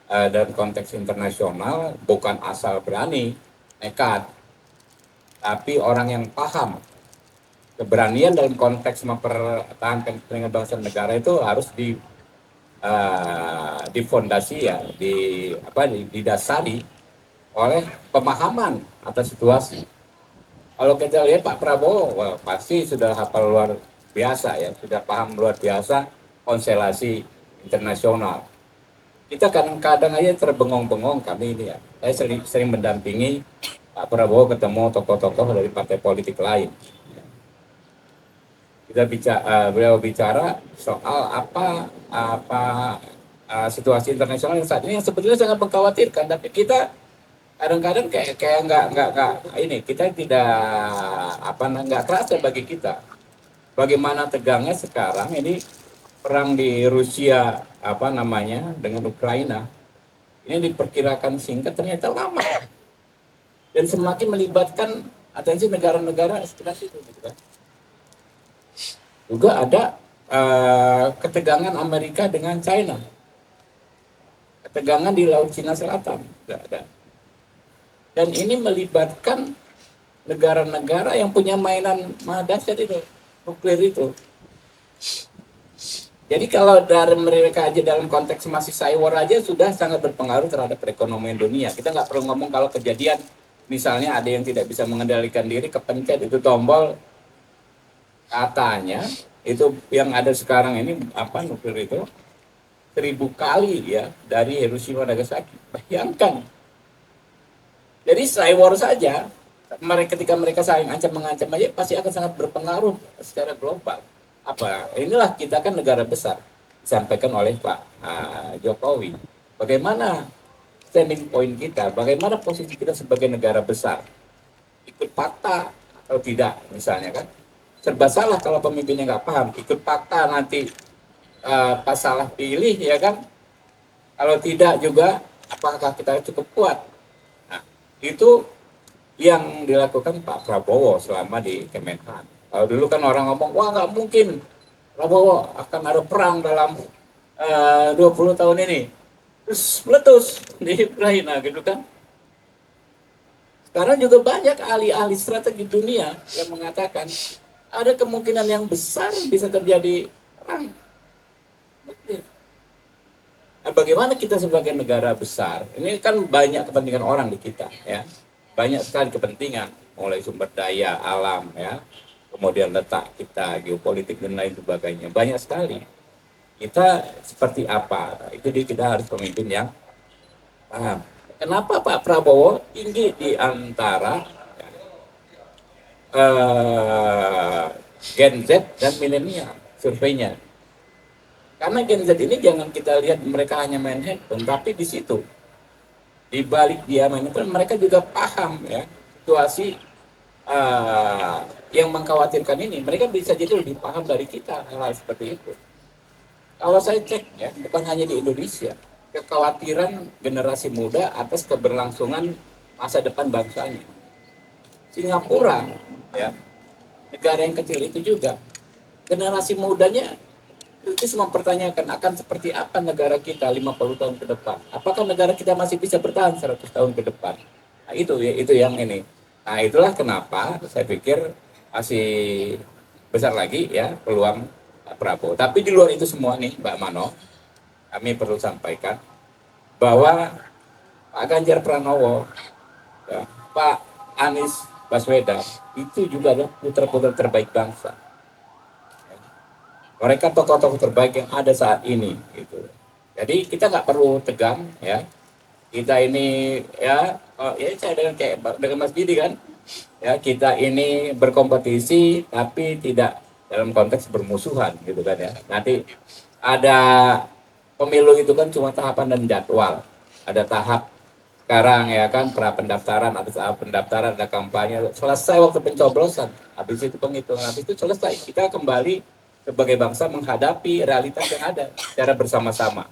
dalam konteks internasional bukan asal berani, nekat, tapi orang yang paham. Keberanian dalam konteks mempertahankan kepentingan bangsa dan negara itu harus difondasi ya, didasari oleh pemahaman atas situasi. Kalau kita lihat Pak Prabowo, pasti sudah hafal luar biasa ya, sudah paham luar biasa konstelasi internasional. Kita kadang-kadang aja terbengong-bengong kami ini ya. Saya sering mendampingi Pak Prabowo ketemu tokoh-tokoh dari partai politik lain. Beliau bicara soal situasi internasional yang saat ini yang sebetulnya sangat mengkhawatirkan, tapi kita kadang-kadang kayak kita nggak terasa bagi kita bagaimana tegangnya sekarang ini perang di Rusia dengan Ukraina. Ini diperkirakan singkat, ternyata lama. dan semakin melibatkan atensi negara-negara sekitar situ. Gitu kan. Juga ada ketegangan Amerika dengan China, ketegangan di Laut Cina Selatan, juga ada. Dan ini melibatkan negara-negara yang punya mainan dahsyat itu, nuklir itu. Jadi kalau dari mereka aja dalam konteks masih cyber aja sudah sangat berpengaruh terhadap perekonomian dunia. Kita nggak perlu ngomong kalau kejadian misalnya ada yang tidak bisa mengendalikan diri, kepencet itu tombol, katanya itu yang ada sekarang ini nuklir itu 1000 kali ya dari Hiroshima Nagasaki. Bayangkan. Jadi cyber saja ketika mereka saling ancam-mengancam aja pasti akan sangat berpengaruh secara global. Inilah kita kan negara besar, disampaikan oleh Pak Jokowi. Bagaimana standing point kita, bagaimana posisi kita sebagai negara besar, ikut fakta atau tidak misalnya kan. Serba salah kalau pemimpinnya nggak paham, ikut fakta nanti pas salah pilih ya kan. Kalau tidak juga apakah kita cukup kuat. Nah, itu yang dilakukan Pak Prabowo selama di Kemenhan. Kalau dulu kan orang ngomong, wah nggak mungkin Prabowo akan ada perang dalam 20 tahun ini. Terus meletus di Ukraina gitu kan. Sekarang juga banyak ahli-ahli strategi dunia yang mengatakan ada kemungkinan yang besar bisa terjadi perang. Nah, bagaimana kita sebagai negara besar, ini kan banyak kepentingan orang di kita ya. Banyak sekali kepentingan, mulai sumber daya alam ya, kemudian letak kita, geopolitik dan lain sebagainya. Banyak sekali. Kita seperti apa? Itu kita harus pemimpin yang paham. Kenapa Pak Prabowo tinggi di antara Gen Z dan milenial surveinya? Karena Gen Z ini jangan kita lihat mereka hanya main handphone, tapi di situ di balik dia main handphone mereka juga paham ya situasi yang mengkhawatirkan ini. Mereka bisa jadi lebih paham dari kita hal-hal seperti itu. Kalau saya cek ya, bukan hanya di Indonesia, kekhawatiran generasi muda atas keberlangsungan masa depan bangsanya. Singapura, ya, negara yang kecil itu juga, generasi mudanya itu mempertanyakan akan seperti apa negara kita 50 tahun ke depan. Apakah negara kita masih bisa bertahan 100 tahun ke depan? Nah, itu yang ini. Nah, itulah kenapa saya pikir masih besar lagi ya peluang Pak Prabowo. Tapi di luar itu semua nih Mbak Mano, kami perlu sampaikan bahwa Pak Ganjar Pranowo, ya, Pak Anies Baswedan itu juga adalah putra-putra terbaik bangsa. Mereka tokoh-tokoh terbaik yang ada saat ini. Gitu. Jadi kita nggak perlu tegang, ya. Kita ini ya saya dengan Mas Didi kan, ya kita ini berkompetisi tapi tidak dalam konteks bermusuhan, gitu kan ya. Nanti ada pemilu itu kan cuma tahapan dan jadwal. Ada tahap sekarang ya kan pra pendaftaran, ada tahap pendaftaran, ada kampanye, selesai waktu pencoblosan, habis itu penghitungan, habis itu selesai. Kita kembali sebagai bangsa menghadapi realitas yang ada secara bersama-sama.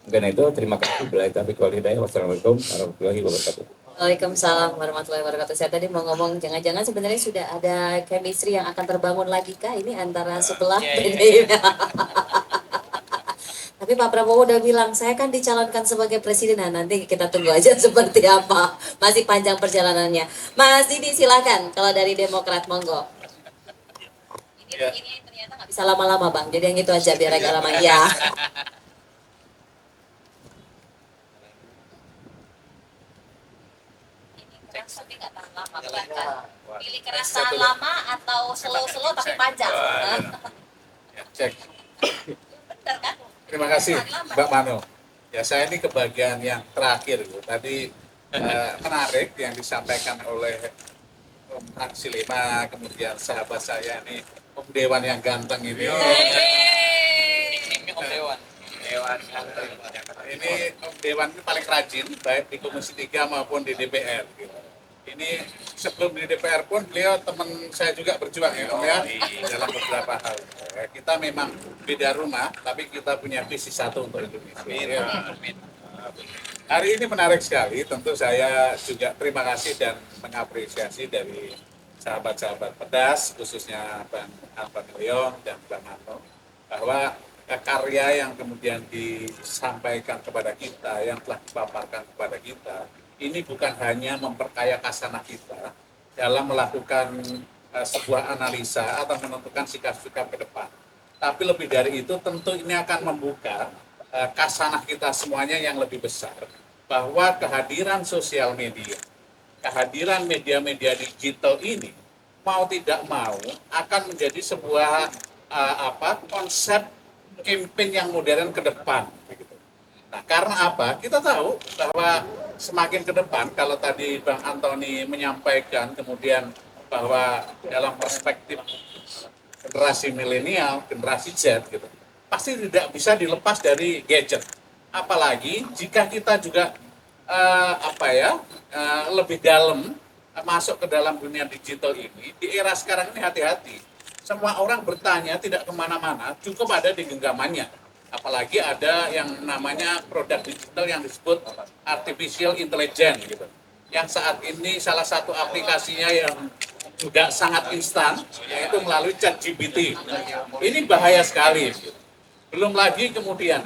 Karena itu terima kasih. Wassalamualaikum warahmatullahi wabarakatuh. Waalaikumsalam warahmatullahi wabarakatuh. Saya tadi mau ngomong jangan-jangan sebenarnya sudah ada chemistry yang akan terbangun lagi kah ini antara sebelah PDIP. Tapi Pak Prabowo udah bilang, saya kan dicalonkan sebagai presiden. Nah, nanti kita tunggu aja seperti apa. Masih panjang perjalanannya. Mas Didi silakan kalau dari Demokrat, monggo. Ini ternyata nggak bisa lama-lama Bang, jadi yang itu aja biar agak lama. Ya. Ini keras tapi nggak tahan lama, bukan kan? Pilih keras tahan lama atau slow-slow tapi panjang. Cek. Benar kan? Terima kasih Mbak Mano. Ya saya ini ke bagian yang terakhir Bu. Tadi menarik yang disampaikan oleh Om Hansilema, kemudian sahabat saya ini Om Dewan yang ganteng ini. Om Dewan. Ini Om Dewan ini paling rajin baik di Komisi 3 maupun di DPR. Gitu. Ini sebelum di DPR pun beliau teman saya juga berjuang ya Om ya dalam beberapa hal. Kita memang beda rumah tapi kita punya visi satu untuk Indonesia. Amin. Hari ini menarik sekali, tentu saya juga terima kasih dan mengapresiasi dari sahabat-sahabat pedas, khususnya Bang Alvan Leong dan Bang Anto, bahwa karya yang kemudian disampaikan kepada kita, yang telah dipaparkan kepada kita, ini bukan hanya memperkaya kasanah kita dalam melakukan sebuah analisa atau menentukan sikap-sikap ke depan. Tapi lebih dari itu tentu ini akan membuka kasanah kita semuanya yang lebih besar, bahwa kehadiran sosial media, kehadiran media-media digital ini mau tidak mau akan menjadi sebuah konsep campaign yang modern ke depan. Nah, karena apa? Kita tahu bahwa semakin ke depan, kalau tadi Bang Antoni menyampaikan kemudian bahwa dalam perspektif generasi milenial, generasi Z, gitu, pasti tidak bisa dilepas dari gadget. Apalagi jika kita juga lebih dalam masuk ke dalam dunia digital ini, di era sekarang ini hati-hati. Semua orang bertanya tidak kemana-mana, cukup ada di genggamannya. Apalagi ada yang namanya produk digital yang disebut artificial intelligence gitu. Yang saat ini salah satu aplikasinya yang juga sangat instan, yaitu melalui ChatGPT. Ini bahaya sekali. Belum lagi kemudian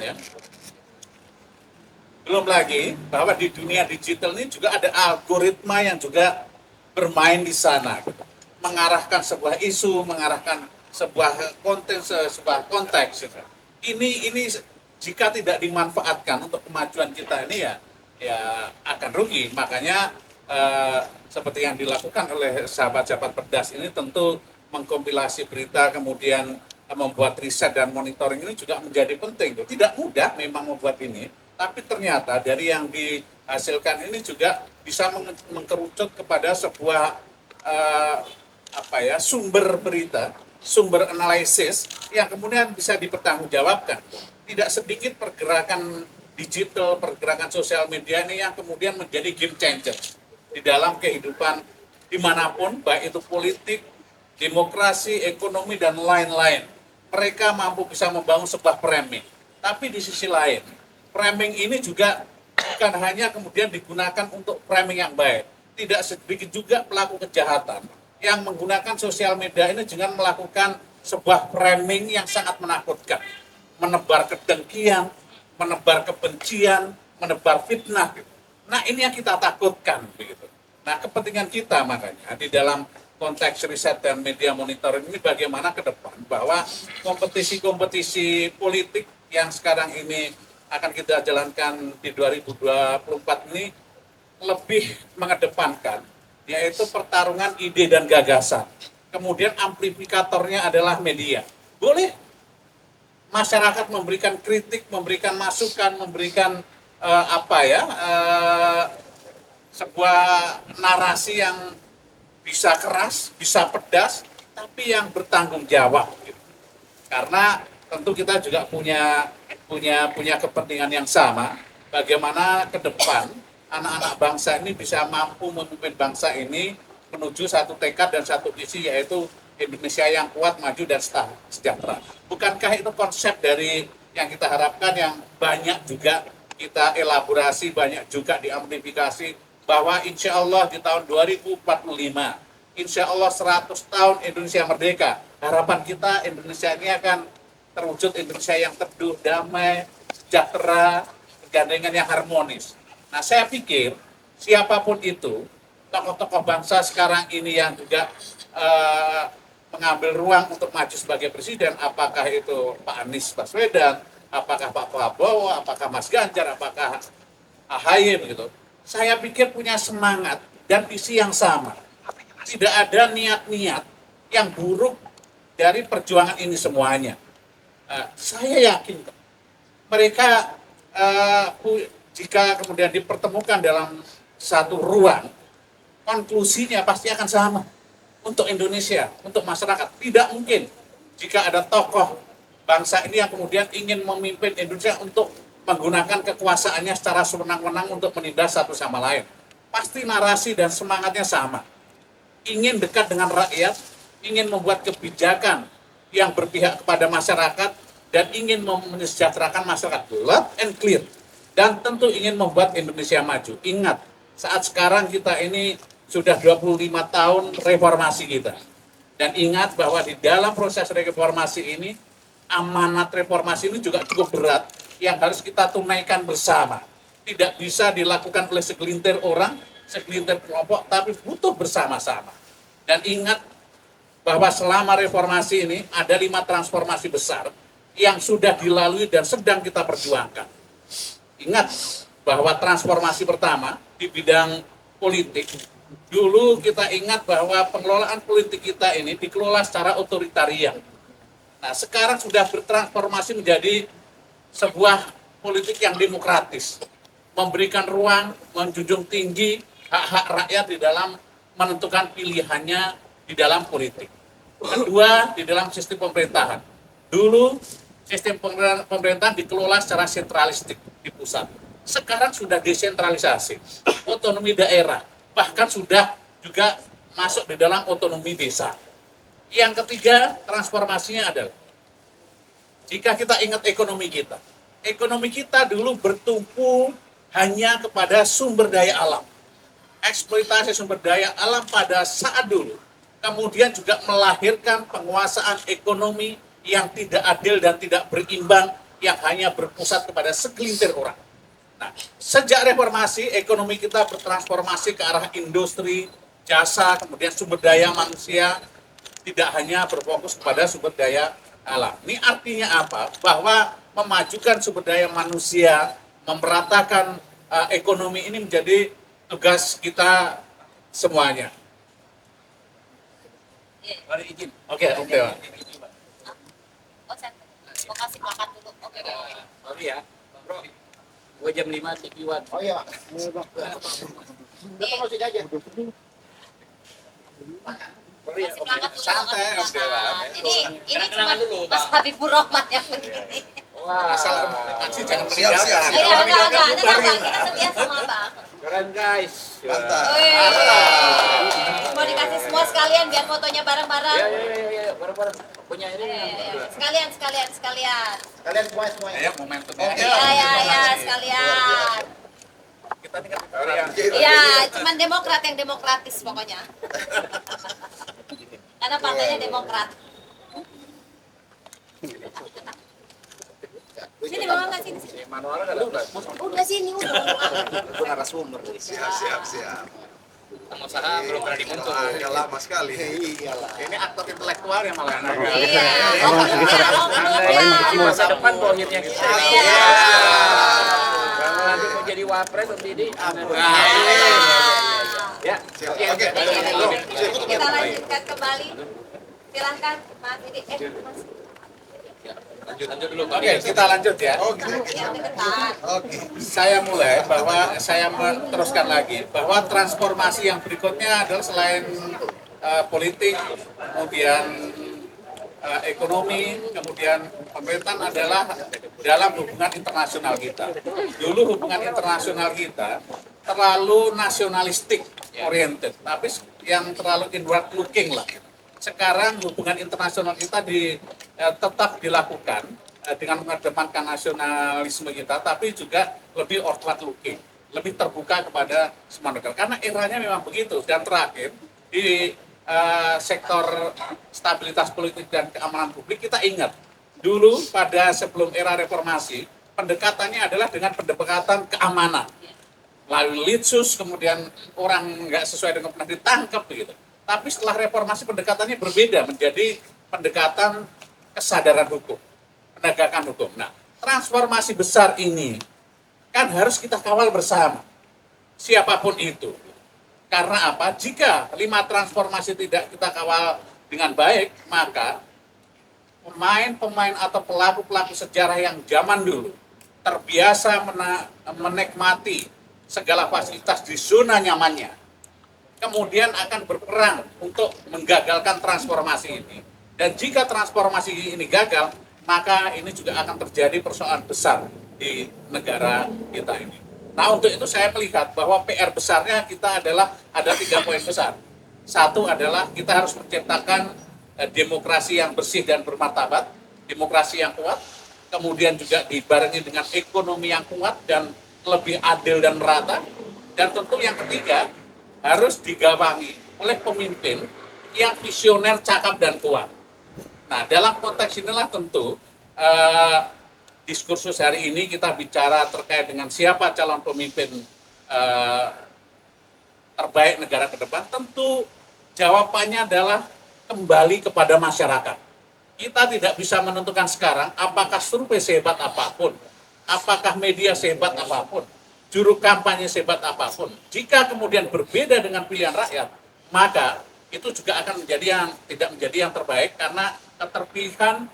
belum lagi bahwa di dunia digital ini juga ada algoritma yang juga bermain di sana, mengarahkan sebuah isu, mengarahkan sebuah konten, sebuah konteks. Ini jika tidak dimanfaatkan untuk kemajuan kita ini ya akan rugi. Makanya seperti yang dilakukan oleh sahabat-sahabat pedas ini tentu mengkompilasi berita, kemudian membuat riset dan monitoring ini juga menjadi penting. Tidak mudah memang membuat ini, tapi ternyata dari yang dihasilkan ini juga bisa mengkerucut kepada sebuah sumber berita, sumber analisis yang kemudian bisa dipertanggungjawabkan. Tidak sedikit pergerakan digital, pergerakan sosial media ini yang kemudian menjadi game changer di dalam kehidupan dimanapun, baik itu politik, demokrasi, ekonomi, dan lain-lain. Mereka mampu bisa membangun sebuah framing. Tapi di sisi lain, framing ini juga bukan hanya kemudian digunakan untuk framing yang baik. Tidak sedikit juga pelaku kejahatan yang menggunakan sosial media ini dengan melakukan sebuah framing yang sangat menakutkan. Menebar kedengkian, menebar kebencian, menebar fitnah. Nah, ini yang kita takutkan. Begitu. Nah, kepentingan kita makanya di dalam konteks riset dan media monitoring ini bagaimana ke depan bahwa kompetisi-kompetisi politik yang sekarang ini akan kita jalankan di 2024 ini lebih mengedepankan yaitu pertarungan ide dan gagasan. Kemudian amplifikatornya adalah media. Boleh masyarakat memberikan kritik, memberikan masukan, memberikan sebuah narasi yang bisa keras, bisa pedas, tapi yang bertanggung jawab. Gitu. Karena tentu kita juga punya kepentingan yang sama, bagaimana ke depan anak-anak bangsa ini bisa mampu memimpin bangsa ini menuju satu tekad dan satu visi, yaitu Indonesia yang kuat, maju, dan sejahtera. Bukankah itu konsep dari yang kita harapkan yang banyak juga kita elaborasi, banyak juga diamplifikasi, bahwa insya Allah di tahun 2045, insya Allah 100 tahun Indonesia merdeka, harapan kita Indonesia ini akan terwujud Indonesia yang teduh, damai, sejahtera, kegandengan yang harmonis. Nah, saya pikir siapapun itu, tokoh-tokoh bangsa sekarang ini yang juga mengambil ruang untuk maju sebagai presiden, apakah itu Pak Anies Baswedan, apakah Pak Prabowo, apakah Mas Ganjar, apakah AHY begitu. Saya pikir punya semangat dan visi yang sama. Tidak ada niat-niat yang buruk dari perjuangan ini semuanya. Saya yakin mereka jika kemudian dipertemukan dalam satu ruang, konklusinya pasti akan sama untuk Indonesia, untuk masyarakat. Tidak mungkin jika ada tokoh bangsa ini yang kemudian ingin memimpin Indonesia untuk menggunakan kekuasaannya secara sewenang-wenang untuk menindas satu sama lain. Pasti narasi dan semangatnya sama. Ingin dekat dengan rakyat, ingin membuat kebijakan yang berpihak kepada masyarakat, dan ingin mensejahterakan masyarakat. Loud and clear. dan tentu ingin membuat Indonesia maju. Ingat, saat sekarang kita ini sudah 25 tahun reformasi kita. Dan ingat bahwa di dalam proses reformasi ini, amanat reformasi ini juga cukup berat yang harus kita tunaikan bersama. Tidak bisa dilakukan oleh segelintir orang, segelintir kelompok, tapi butuh bersama-sama. Dan ingat bahwa selama reformasi ini ada 5 transformasi besar yang sudah dilalui dan sedang kita perjuangkan. Ingat bahwa transformasi pertama di bidang politik, dulu kita ingat bahwa pengelolaan politik kita ini dikelola secara otoritarian. Nah, sekarang sudah bertransformasi menjadi sebuah politik yang demokratis, memberikan ruang, menjunjung tinggi hak-hak rakyat di dalam menentukan pilihannya di dalam politik. Kedua, di dalam sistem pemerintahan. Dulu sistem pemerintahan dikelola secara sentralistik di pusat. Sekarang sudah desentralisasi, otonomi daerah, bahkan sudah juga masuk di dalam otonomi desa. Yang ketiga, transformasinya adalah, jika kita ingat ekonomi kita dulu bertumpu hanya kepada sumber daya alam. Eksploitasi sumber daya alam pada saat dulu, kemudian juga melahirkan penguasaan ekonomi yang tidak adil dan tidak berimbang, yang hanya berpusat kepada segelintir orang. Nah, sejak reformasi, ekonomi kita bertransformasi ke arah industri, jasa, kemudian sumber daya manusia, tidak hanya berfokus kepada sumber daya alam. Ini artinya apa? Bahwa memajukan sumber daya manusia, memeratakan ekonomi ini menjadi tugas kita semuanya. Iya. Oke, Pak. Oh, saya mau kasih plakat dulu. Oke. Sorry ya, bro. Gue jam 5 tikiwan. Oh iya, Pak. Nih, Masih aja. kasih plakat dulu. Santai, kasih oke lah. plakat. Ini cuma dulu, Mas Habibur Rahman yang begini. Wah, Asal masih jangan Siap, siap. meninggalkan. Iya, enggak. Kita setia sama Bang. keren guys. Wih. Mau dikasih semua sekalian biar fotonya bareng-bareng. Ya, bareng-bareng. Punya ini. Sekalian. Kalian semuanya. Ya, momentumnya. Ya, sekalian. Kita ini kan Iya, cuman Demokrat yang demokratis pokoknya. Karena partainya Demokrat. Sini bawa nggak sini? Manualnya ada udah. Udah sini udah. Itu narasumber. Siap. Pengusaha belum pernah dimuncul. Agak lama sekali. ini aktor intelektual yang malah anak. Iya. Oh, Masa depan bohirnya kita. Iya. Kalau nanti mau jadi wapres nanti di ya. Oke. Kita lanjutkan kembali. Silahkan Mas Didi. Mas. Lanjut dulu. Oke, kita lanjut ya. Yang deketan. Oke. Saya mulai bahwa saya meneruskan lagi bahwa transformasi yang berikutnya adalah selain politik, kemudian ekonomi, kemudian pemerintahan adalah dalam hubungan internasional kita. Dulu hubungan internasional kita terlalu nasionalistik oriented, tapi yang terlalu inward looking lah. Sekarang hubungan internasional kita tetap dilakukan dengan mengedepankan nasionalisme kita, tapi juga lebih outward looking, lebih terbuka kepada semua negara. Karena eranya memang begitu. Dan terakhir di sektor stabilitas politik dan keamanan publik, kita ingat dulu pada sebelum era reformasi pendekatannya adalah dengan pendekatan keamanan. Lalu litsus, kemudian orang nggak sesuai dengan pernah ditangkap begitu. Tapi setelah reformasi pendekatannya berbeda menjadi pendekatan kesadaran hukum, penegakan hukum. Nah, transformasi besar ini kan harus kita kawal bersama, siapapun itu. Karena apa? Jika 5 transformasi tidak kita kawal dengan baik, maka pemain-pemain atau pelaku-pelaku sejarah yang zaman dulu terbiasa menikmati segala fasilitas di zona nyamannya, kemudian akan berperang untuk menggagalkan transformasi ini. Dan jika transformasi ini gagal, maka ini juga akan terjadi persoalan besar di negara kita ini. Nah, untuk itu saya melihat bahwa PR besarnya kita adalah ada 3 poin besar. Satu adalah kita harus menciptakan demokrasi yang bersih dan bermartabat, demokrasi yang kuat, kemudian juga dibarengi dengan ekonomi yang kuat dan lebih adil dan merata. Dan tentu yang ketiga, harus digawangi oleh pemimpin yang visioner, cakap, dan kuat. Nah, dalam konteks inilah tentu diskursus hari ini kita bicara terkait dengan siapa calon pemimpin terbaik negara ke depan. Tentu jawabannya adalah kembali kepada masyarakat. Kita tidak bisa menentukan sekarang apakah survei sehebat apapun, apakah media sehebat apapun, juru kampanye sehebat apapun. Jika kemudian berbeda dengan pilihan rakyat, maka itu juga akan menjadi yang tidak menjadi yang terbaik, karena keterpilihan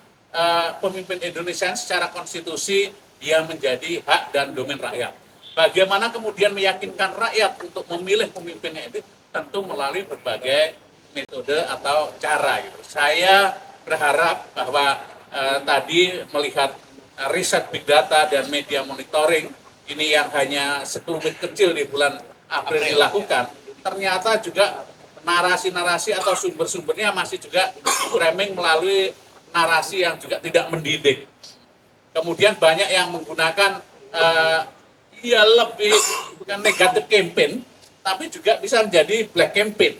pemimpin Indonesia secara konstitusi dia menjadi hak dan domain rakyat. Bagaimana kemudian meyakinkan rakyat untuk memilih pemimpinnya itu tentu melalui berbagai metode atau cara. Gitu. Saya berharap bahwa tadi melihat riset big data dan media monitoring ini yang hanya sekelumit kecil di bulan April dilakukan, ternyata juga narasi-narasi atau sumber-sumbernya masih juga framing melalui narasi yang juga tidak mendidik. Kemudian banyak yang menggunakan ya lebih bukan negatif campaign, tapi juga bisa menjadi black campaign.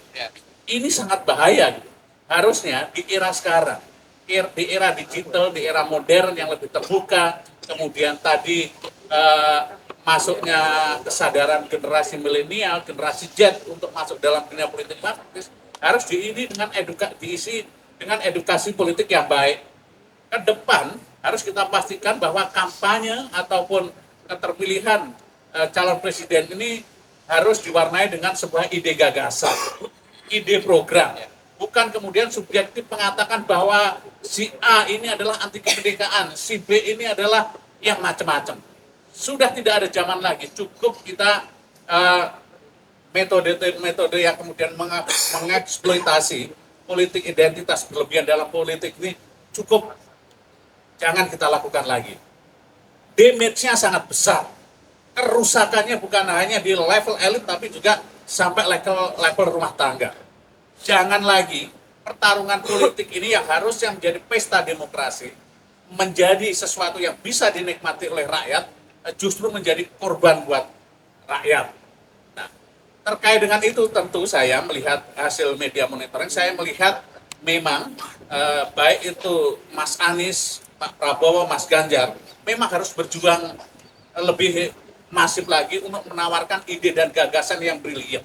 Ini sangat bahaya. Gitu. Harusnya di era sekarang, di era digital, di era modern yang lebih terbuka, kemudian tadi masuknya kesadaran generasi milenial, generasi Z untuk masuk dalam dunia politik praktis, harus diisi dengan edukasi politik yang baik. Ke depan harus kita pastikan bahwa kampanye ataupun keterpilihan calon presiden ini harus diwarnai dengan sebuah ide gagasan, ide program. Bukan kemudian subjektif mengatakan bahwa si A ini adalah anti kemerdekaan, si B ini adalah yang macam-macam. Sudah tidak ada zaman lagi, cukup kita metode-metode yang kemudian mengeksploitasi politik identitas berlebihan dalam politik ini cukup, jangan kita lakukan lagi. Damage-nya sangat besar. Kerusakannya bukan hanya di level elit tapi juga sampai level rumah tangga. Jangan lagi pertarungan politik ini yang harusnya menjadi pesta demokrasi, menjadi sesuatu yang bisa dinikmati oleh rakyat, justru menjadi korban buat rakyat. Nah, terkait dengan itu tentu saya melihat hasil media monitoring, saya melihat memang baik itu Mas Anies, Pak Prabowo, Mas Ganjar, memang harus berjuang lebih masif lagi untuk menawarkan ide dan gagasan yang brilian,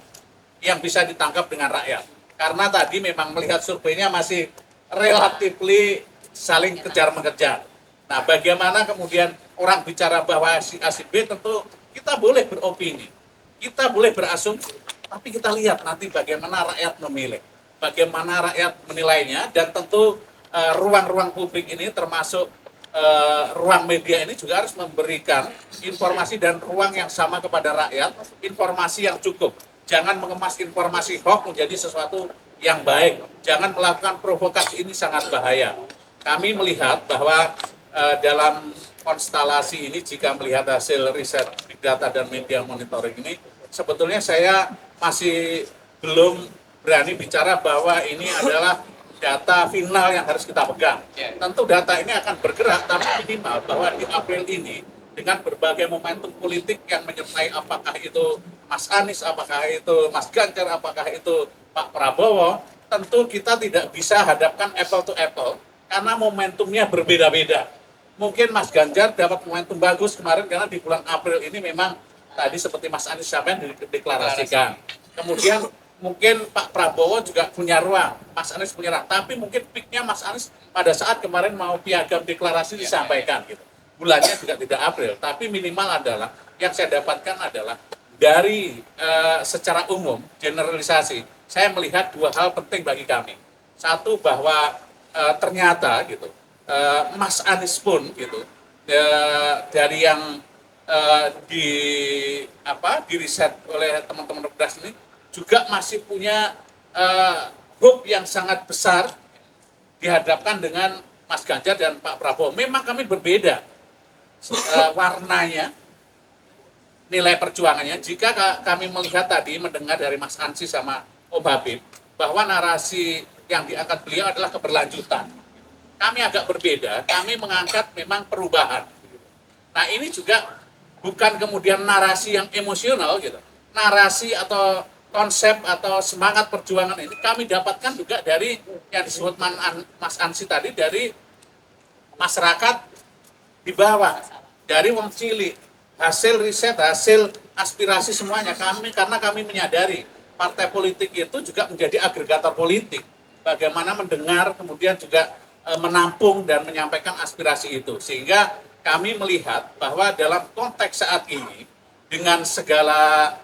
yang bisa ditangkap dengan rakyat. Karena tadi memang melihat surveinya masih relatif saling kejar-mengejar. Nah, bagaimana kemudian orang bicara bahwa si A si B, tentu kita boleh beropini, kita boleh berasumsi, tapi kita lihat nanti bagaimana rakyat memilih, bagaimana rakyat menilainya, dan tentu ruang-ruang publik ini termasuk ruang media ini juga harus memberikan informasi dan ruang yang sama kepada rakyat, informasi yang cukup. Jangan mengemas informasi hoax menjadi sesuatu yang baik. Jangan melakukan provokasi, ini sangat bahaya. Kami melihat bahwa dalam konstelasi ini, jika melihat hasil riset big data dan media monitoring ini, sebetulnya saya masih belum berani bicara bahwa ini adalah data final yang harus kita pegang. Tentu data ini akan bergerak, tapi minimal bahwa di April ini dengan berbagai momentum politik yang menyertai, apakah itu Mas Anies, apakah itu Mas Ganjar, apakah itu Pak Prabowo, tentu kita tidak bisa hadapkan apple to apple karena momentumnya berbeda-beda. Mungkin Mas Ganjar dapat momentum bagus kemarin karena di bulan April ini memang tadi seperti Mas Anies sampaikan dideklarasikan. Kemudian mungkin Pak Prabowo juga punya ruang, Mas Anies punya ruang, tapi mungkin peaknya Mas Anies pada saat kemarin mau piagam deklarasi disampaikan gitu. Bulannya juga tidak April, tapi minimal adalah yang saya dapatkan adalah dari secara umum generalisasi, saya melihat dua hal penting bagi kami. Satu, bahwa ternyata gitu Mas Anies pun gitu dari yang di riset oleh teman-teman Rebras ini juga masih punya hope yang sangat besar dihadapkan dengan Mas Ganjar dan Pak Prabowo. Memang kami berbeda warnanya, nilai perjuangannya. Jika kami melihat tadi, mendengar dari Mas Ansy sama Om Habib, bahwa narasi yang diangkat beliau adalah keberlanjutan. Kami agak berbeda, kami mengangkat memang perubahan. Nah, ini juga bukan kemudian narasi yang emosional gitu. Narasi atau konsep atau semangat perjuangan ini kami dapatkan juga dari yang disebut Mas Ansi tadi, dari masyarakat di bawah, dari wong cilik, hasil riset, hasil aspirasi semuanya kami, karena kami menyadari partai politik itu juga menjadi agregator politik. Bagaimana mendengar, kemudian juga menampung dan menyampaikan aspirasi itu, sehingga kami melihat bahwa dalam konteks saat ini dengan segala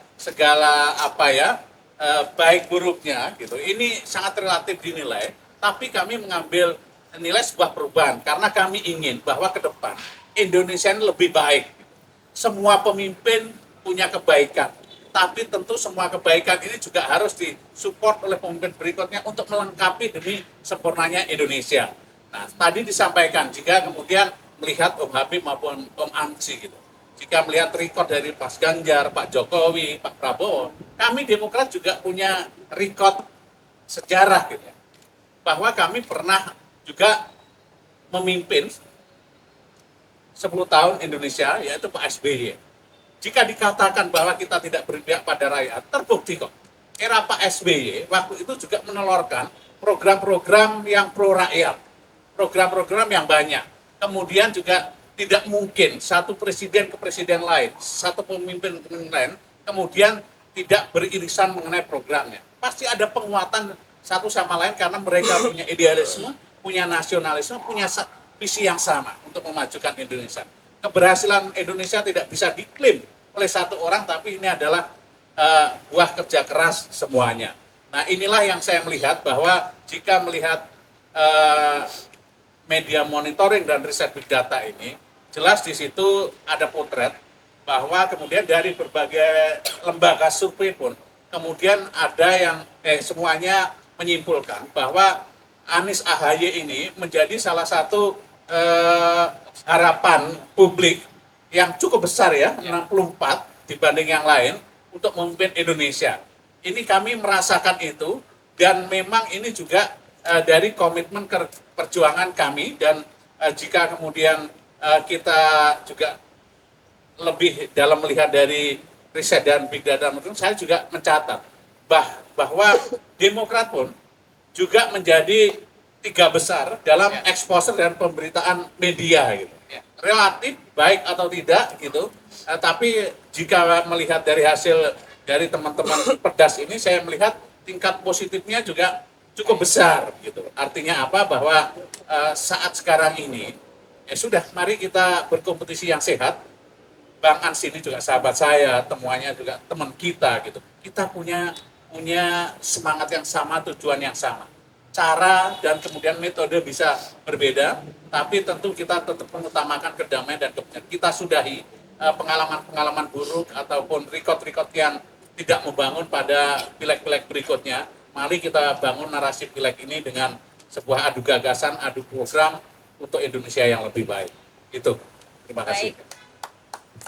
baik buruknya gitu, ini sangat relatif dinilai, tapi kami mengambil nilai sebuah perubahan karena kami ingin bahwa ke depan Indonesia ini lebih baik. Semua pemimpin punya kebaikan, tapi tentu semua kebaikan ini juga harus disupport oleh pemimpin berikutnya untuk melengkapi demi sempurnanya Indonesia. Nah, tadi disampaikan jika kemudian melihat Om Habib maupun Om Ansi gitu, jika melihat record dari Pak Ganjar, Pak Jokowi, Pak Prabowo, kami Demokrat juga punya record sejarah gitu ya, bahwa kami pernah juga memimpin 10 tahun Indonesia, yaitu Pak SBY. Jika dikatakan bahwa kita tidak berpihak pada rakyat, terbukti kok. Era Pak SBY waktu itu juga menelorkan program-program yang pro rakyat, program-program yang banyak. Kemudian juga tidak mungkin satu presiden ke presiden lain, satu pemimpin ke pemimpin lain, kemudian tidak beririsan mengenai programnya. Pasti ada penguatan satu sama lain karena mereka punya idealisme, punya nasionalisme, punya visi yang sama untuk memajukan Indonesia. Keberhasilan Indonesia tidak bisa diklaim oleh satu orang, tapi ini adalah buah kerja keras semuanya. Nah, inilah yang saya melihat bahwa jika melihat media monitoring dan riset big data ini, jelas di situ ada potret bahwa kemudian dari berbagai lembaga survei pun kemudian ada yang semuanya menyimpulkan bahwa Anies AHY ini menjadi salah satu harapan publik yang cukup besar ya, 64 dibanding yang lain untuk memimpin Indonesia. Ini kami merasakan itu, dan memang ini juga dari komitmen perjuangan kami, dan jika kemudian kita juga lebih dalam melihat dari riset dan big data, saya juga mencatat bahwa Demokrat pun juga menjadi 3 besar dalam exposure dan pemberitaan media gitu. Relatif baik atau tidak gitu, tapi jika melihat dari hasil dari teman-teman Perdas ini, saya melihat tingkat positifnya juga cukup besar gitu. Artinya apa? Bahwa saat sekarang ini sudah, mari kita berkompetisi yang sehat. Bang Ans ini juga sahabat saya, temuannya juga teman kita gitu. Kita punya semangat yang sama, tujuan yang sama. Cara dan kemudian metode bisa berbeda, tapi tentu kita tetap mengutamakan kedamaian dan kebenaran. Kita sudahi pengalaman-pengalaman buruk ataupun record-record yang tidak membangun pada pileg-pileg berikutnya. Mari kita bangun narasi pileg ini dengan sebuah adu gagasan, adu program untuk Indonesia yang lebih baik. Itu. Terima kasih.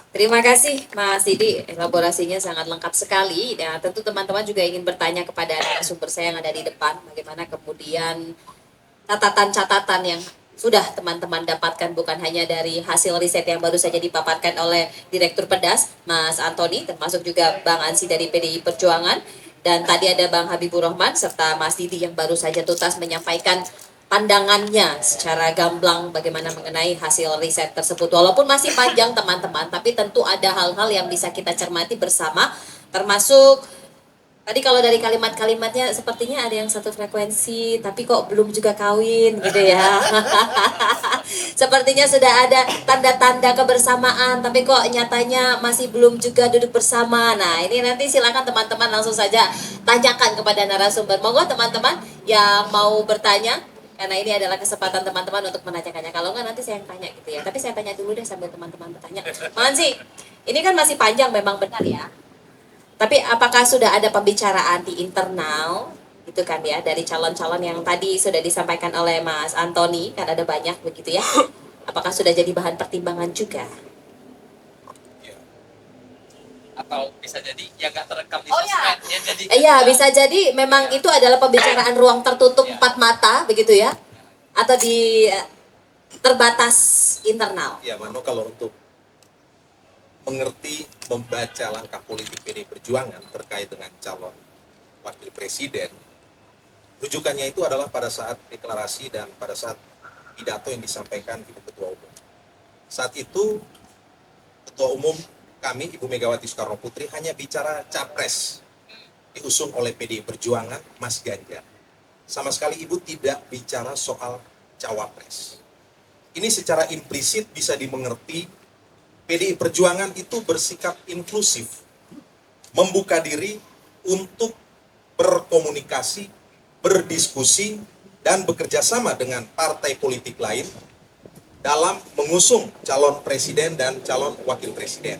Terima kasih Mas Didi, elaborasinya sangat lengkap sekali. Dan tentu teman-teman juga ingin bertanya kepada sumber saya yang ada di depan, bagaimana kemudian catatan-catatan yang sudah teman-teman dapatkan bukan hanya dari hasil riset yang baru saja dipaparkan oleh Direktur Perdas, Mas Antoni, termasuk juga Bang Ansi dari PDI Perjuangan, dan tadi ada Bang Habibur Rahman serta Mas Didi yang baru saja tuntas menyampaikan pandangannya secara gamblang bagaimana mengenai hasil riset tersebut. Walaupun masih panjang teman-teman, tapi tentu ada hal-hal yang bisa kita cermati bersama, termasuk tadi kalau dari kalimat-kalimatnya sepertinya ada yang satu frekuensi, tapi kok belum juga kawin gitu ya. Sepertinya sudah ada tanda-tanda kebersamaan, tapi kok nyatanya masih belum juga duduk bersama. Nah, ini nanti silakan teman-teman langsung saja tanyakan kepada narasumber. Monggo teman-teman yang mau bertanya, karena ini adalah kesempatan teman-teman untuk menanyakannya. Kalau enggak nanti saya yang tanya gitu ya. Tapi saya tanya dulu deh sambil teman-teman bertanya. Mas Ansi, ini kan masih panjang memang benar ya. Tapi apakah sudah ada pembicaraan di internal gitu kan ya, dari calon-calon yang tadi sudah disampaikan oleh Mas Antoni, kan ada banyak begitu ya. Apakah sudah jadi bahan pertimbangan juga? Atau bisa jadi yang nggak terekam di Oh ya. sosmed, ya jadi Iya, bisa jadi memang itu adalah pembicaraan ruang tertutup empat mata begitu ya. Atau di terbatas internal. Ya, Mano, kalau untuk mengerti, membaca langkah politik PDI Perjuangan terkait dengan calon wakil presiden, rujukannya itu adalah pada saat deklarasi dan pada saat pidato yang disampaikan Ibu Ketua Umum. Saat itu, Ketua Umum kami, Ibu Megawati Soekarno Putri, hanya bicara capres diusung oleh PDI Perjuangan, Mas Ganjar. Sama sekali Ibu tidak bicara soal cawapres. Ini secara implisit bisa dimengerti PDI Perjuangan itu bersikap inklusif, membuka diri untuk berkomunikasi, berdiskusi, dan bekerja sama dengan partai politik lain dalam mengusung calon presiden dan calon wakil presiden.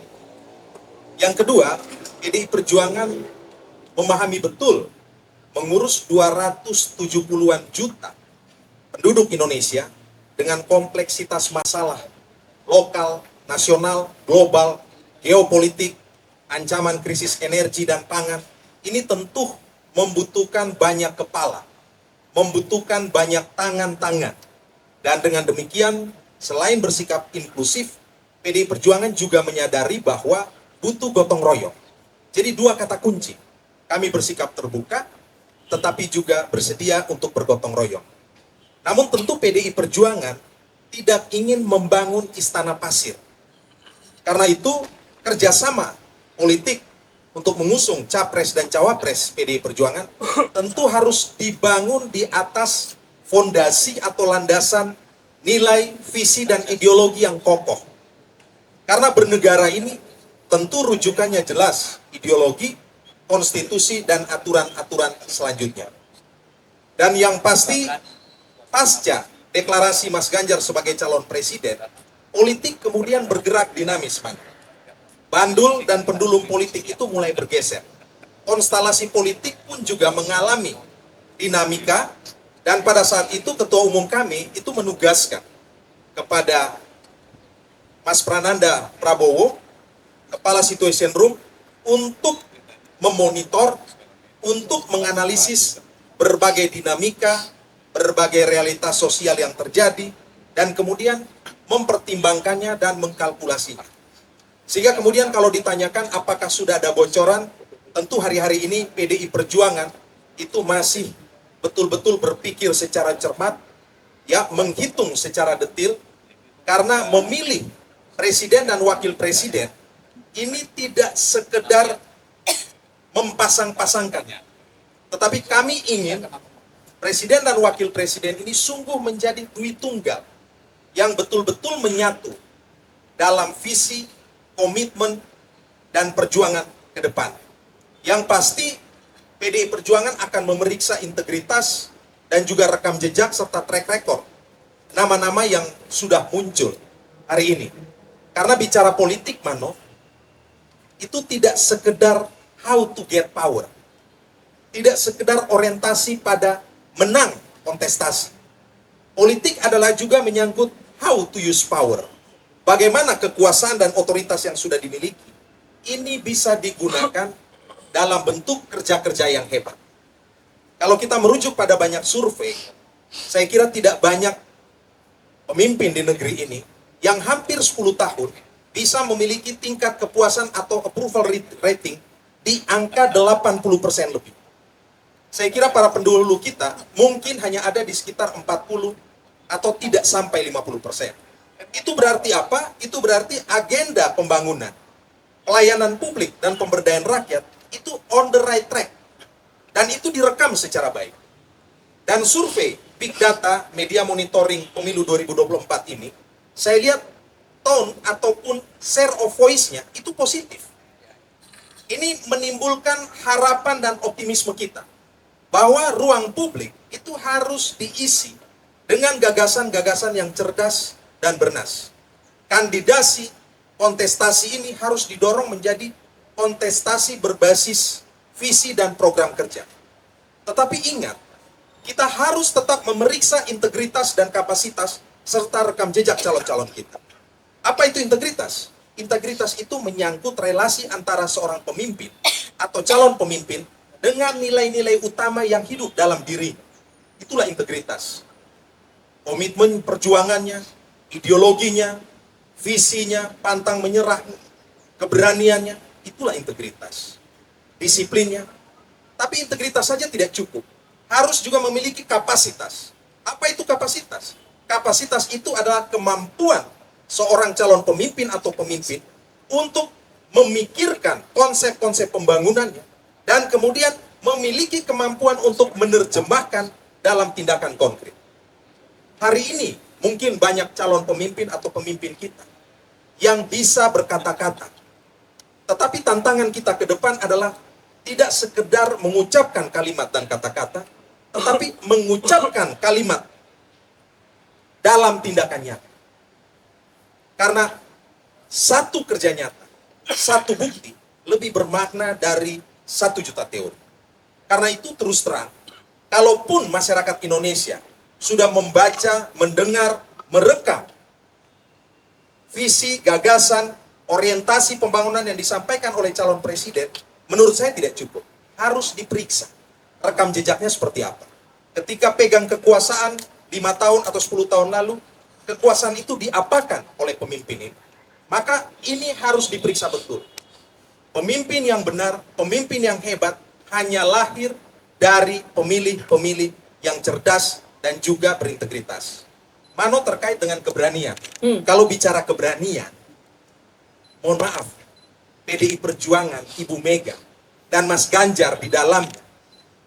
Yang kedua, PDI Perjuangan memahami betul mengurus 270-an juta penduduk Indonesia dengan kompleksitas masalah lokal, nasional, global, geopolitik, ancaman krisis energi dan pangan, ini tentu membutuhkan banyak kepala, membutuhkan banyak tangan-tangan. Dan dengan demikian, selain bersikap inklusif, PDI Perjuangan juga menyadari bahwa butuh gotong royong. Jadi dua kata kunci, kami bersikap terbuka, tetapi juga bersedia untuk bergotong royong. Namun tentu PDI Perjuangan tidak ingin membangun istana pasir. Karena itu, kerjasama politik untuk mengusung capres dan cawapres PDI Perjuangan tentu harus dibangun di atas fondasi atau landasan nilai, visi, dan ideologi yang kokoh. Karena bernegara ini tentu rujukannya jelas, ideologi, konstitusi, dan aturan-aturan selanjutnya. Dan yang pasti, pasca deklarasi Mas Ganjar sebagai calon presiden, politik kemudian bergerak dinamis, Pak. Bandul dan pendulum politik itu mulai bergeser. Konstelasi politik pun juga mengalami dinamika, dan pada saat itu Ketua Umum kami itu menugaskan kepada Mas Prananda Prabowo, Kepala Situation Room, untuk memonitor, untuk menganalisis berbagai dinamika, berbagai realitas sosial yang terjadi, dan kemudian mempertimbangkannya dan mengkalkulasinya. Sehingga kemudian kalau ditanyakan apakah sudah ada bocoran, tentu hari-hari ini PDI Perjuangan itu masih betul-betul berpikir secara cermat, ya, menghitung secara detil, karena memilih presiden dan wakil presiden ini tidak sekedar mempasang-pasangkannya. Tetapi kami ingin presiden dan wakil presiden ini sungguh menjadi dui tunggal yang betul-betul menyatu dalam visi, komitmen, dan perjuangan ke depan. Yang pasti, PDI Perjuangan akan memeriksa integritas dan juga rekam jejak serta track record nama-nama yang sudah muncul hari ini. Karena bicara politik, Mano, itu tidak sekedar how to get power. Tidak sekedar orientasi pada menang kontestasi. Politik adalah juga menyangkut how to use power. Bagaimana kekuasaan dan otoritas yang sudah dimiliki ini bisa digunakan dalam bentuk kerja-kerja yang hebat. Kalau kita merujuk pada banyak survei, saya kira tidak banyak pemimpin di negeri ini yang hampir 10 tahun bisa memiliki tingkat kepuasan atau approval rating di angka 80% lebih. Saya kira para pendahulu kita mungkin hanya ada di sekitar 40 atau tidak sampai 50%. Itu berarti apa? Itu berarti agenda pembangunan, pelayanan publik, dan pemberdayaan rakyat itu on the right track. Dan itu direkam secara baik. Dan survei Big Data Media Monitoring Pemilu 2024 ini, saya lihat tone ataupun share of voice-nya itu positif. Ini menimbulkan harapan dan optimisme kita bahwa ruang publik itu harus diisi dengan gagasan-gagasan yang cerdas dan bernas. Kandidasi, kontestasi ini harus didorong menjadi kontestasi berbasis visi dan program kerja. Tetapi ingat, kita harus tetap memeriksa integritas dan kapasitas serta rekam jejak calon-calon kita. Apa itu integritas? Integritas itu menyangkut relasi antara seorang pemimpin atau calon pemimpin dengan nilai-nilai utama yang hidup dalam diri. Itulah integritas. Komitmen perjuangannya, ideologinya, visinya, pantang menyerah, keberaniannya, itulah integritas. Disiplinnya, tapi integritas saja tidak cukup. Harus juga memiliki kapasitas. Apa itu kapasitas? Kapasitas itu adalah kemampuan seorang calon pemimpin atau pemimpin untuk memikirkan konsep-konsep pembangunannya dan kemudian memiliki kemampuan untuk menerjemahkan dalam tindakan konkret. Hari ini mungkin banyak calon pemimpin atau pemimpin kita yang bisa berkata-kata. Tetapi tantangan kita ke depan adalah tidak sekedar mengucapkan kalimat dan kata-kata, tetapi mengucapkan kalimat dalam tindakan nyata. Karena satu kerja nyata, satu bukti lebih bermakna dari 1.000.000 teori. Karena itu terus terang, kalaupun masyarakat Indonesia sudah membaca, mendengar, merekam visi, gagasan, orientasi pembangunan yang disampaikan oleh calon presiden, menurut saya tidak cukup. Harus diperiksa rekam jejaknya seperti apa. Ketika pegang kekuasaan 5 tahun atau 10 tahun lalu, kekuasaan itu diapakan oleh pemimpin ini. Maka ini harus diperiksa betul. Pemimpin yang benar, pemimpin yang hebat, hanya lahir dari pemilih-pemilih yang cerdas dan juga berintegritas. Mano terkait dengan keberanian. Kalau bicara keberanian, mohon maaf, PDI Perjuangan, Ibu Mega, dan Mas Ganjar di dalamnya,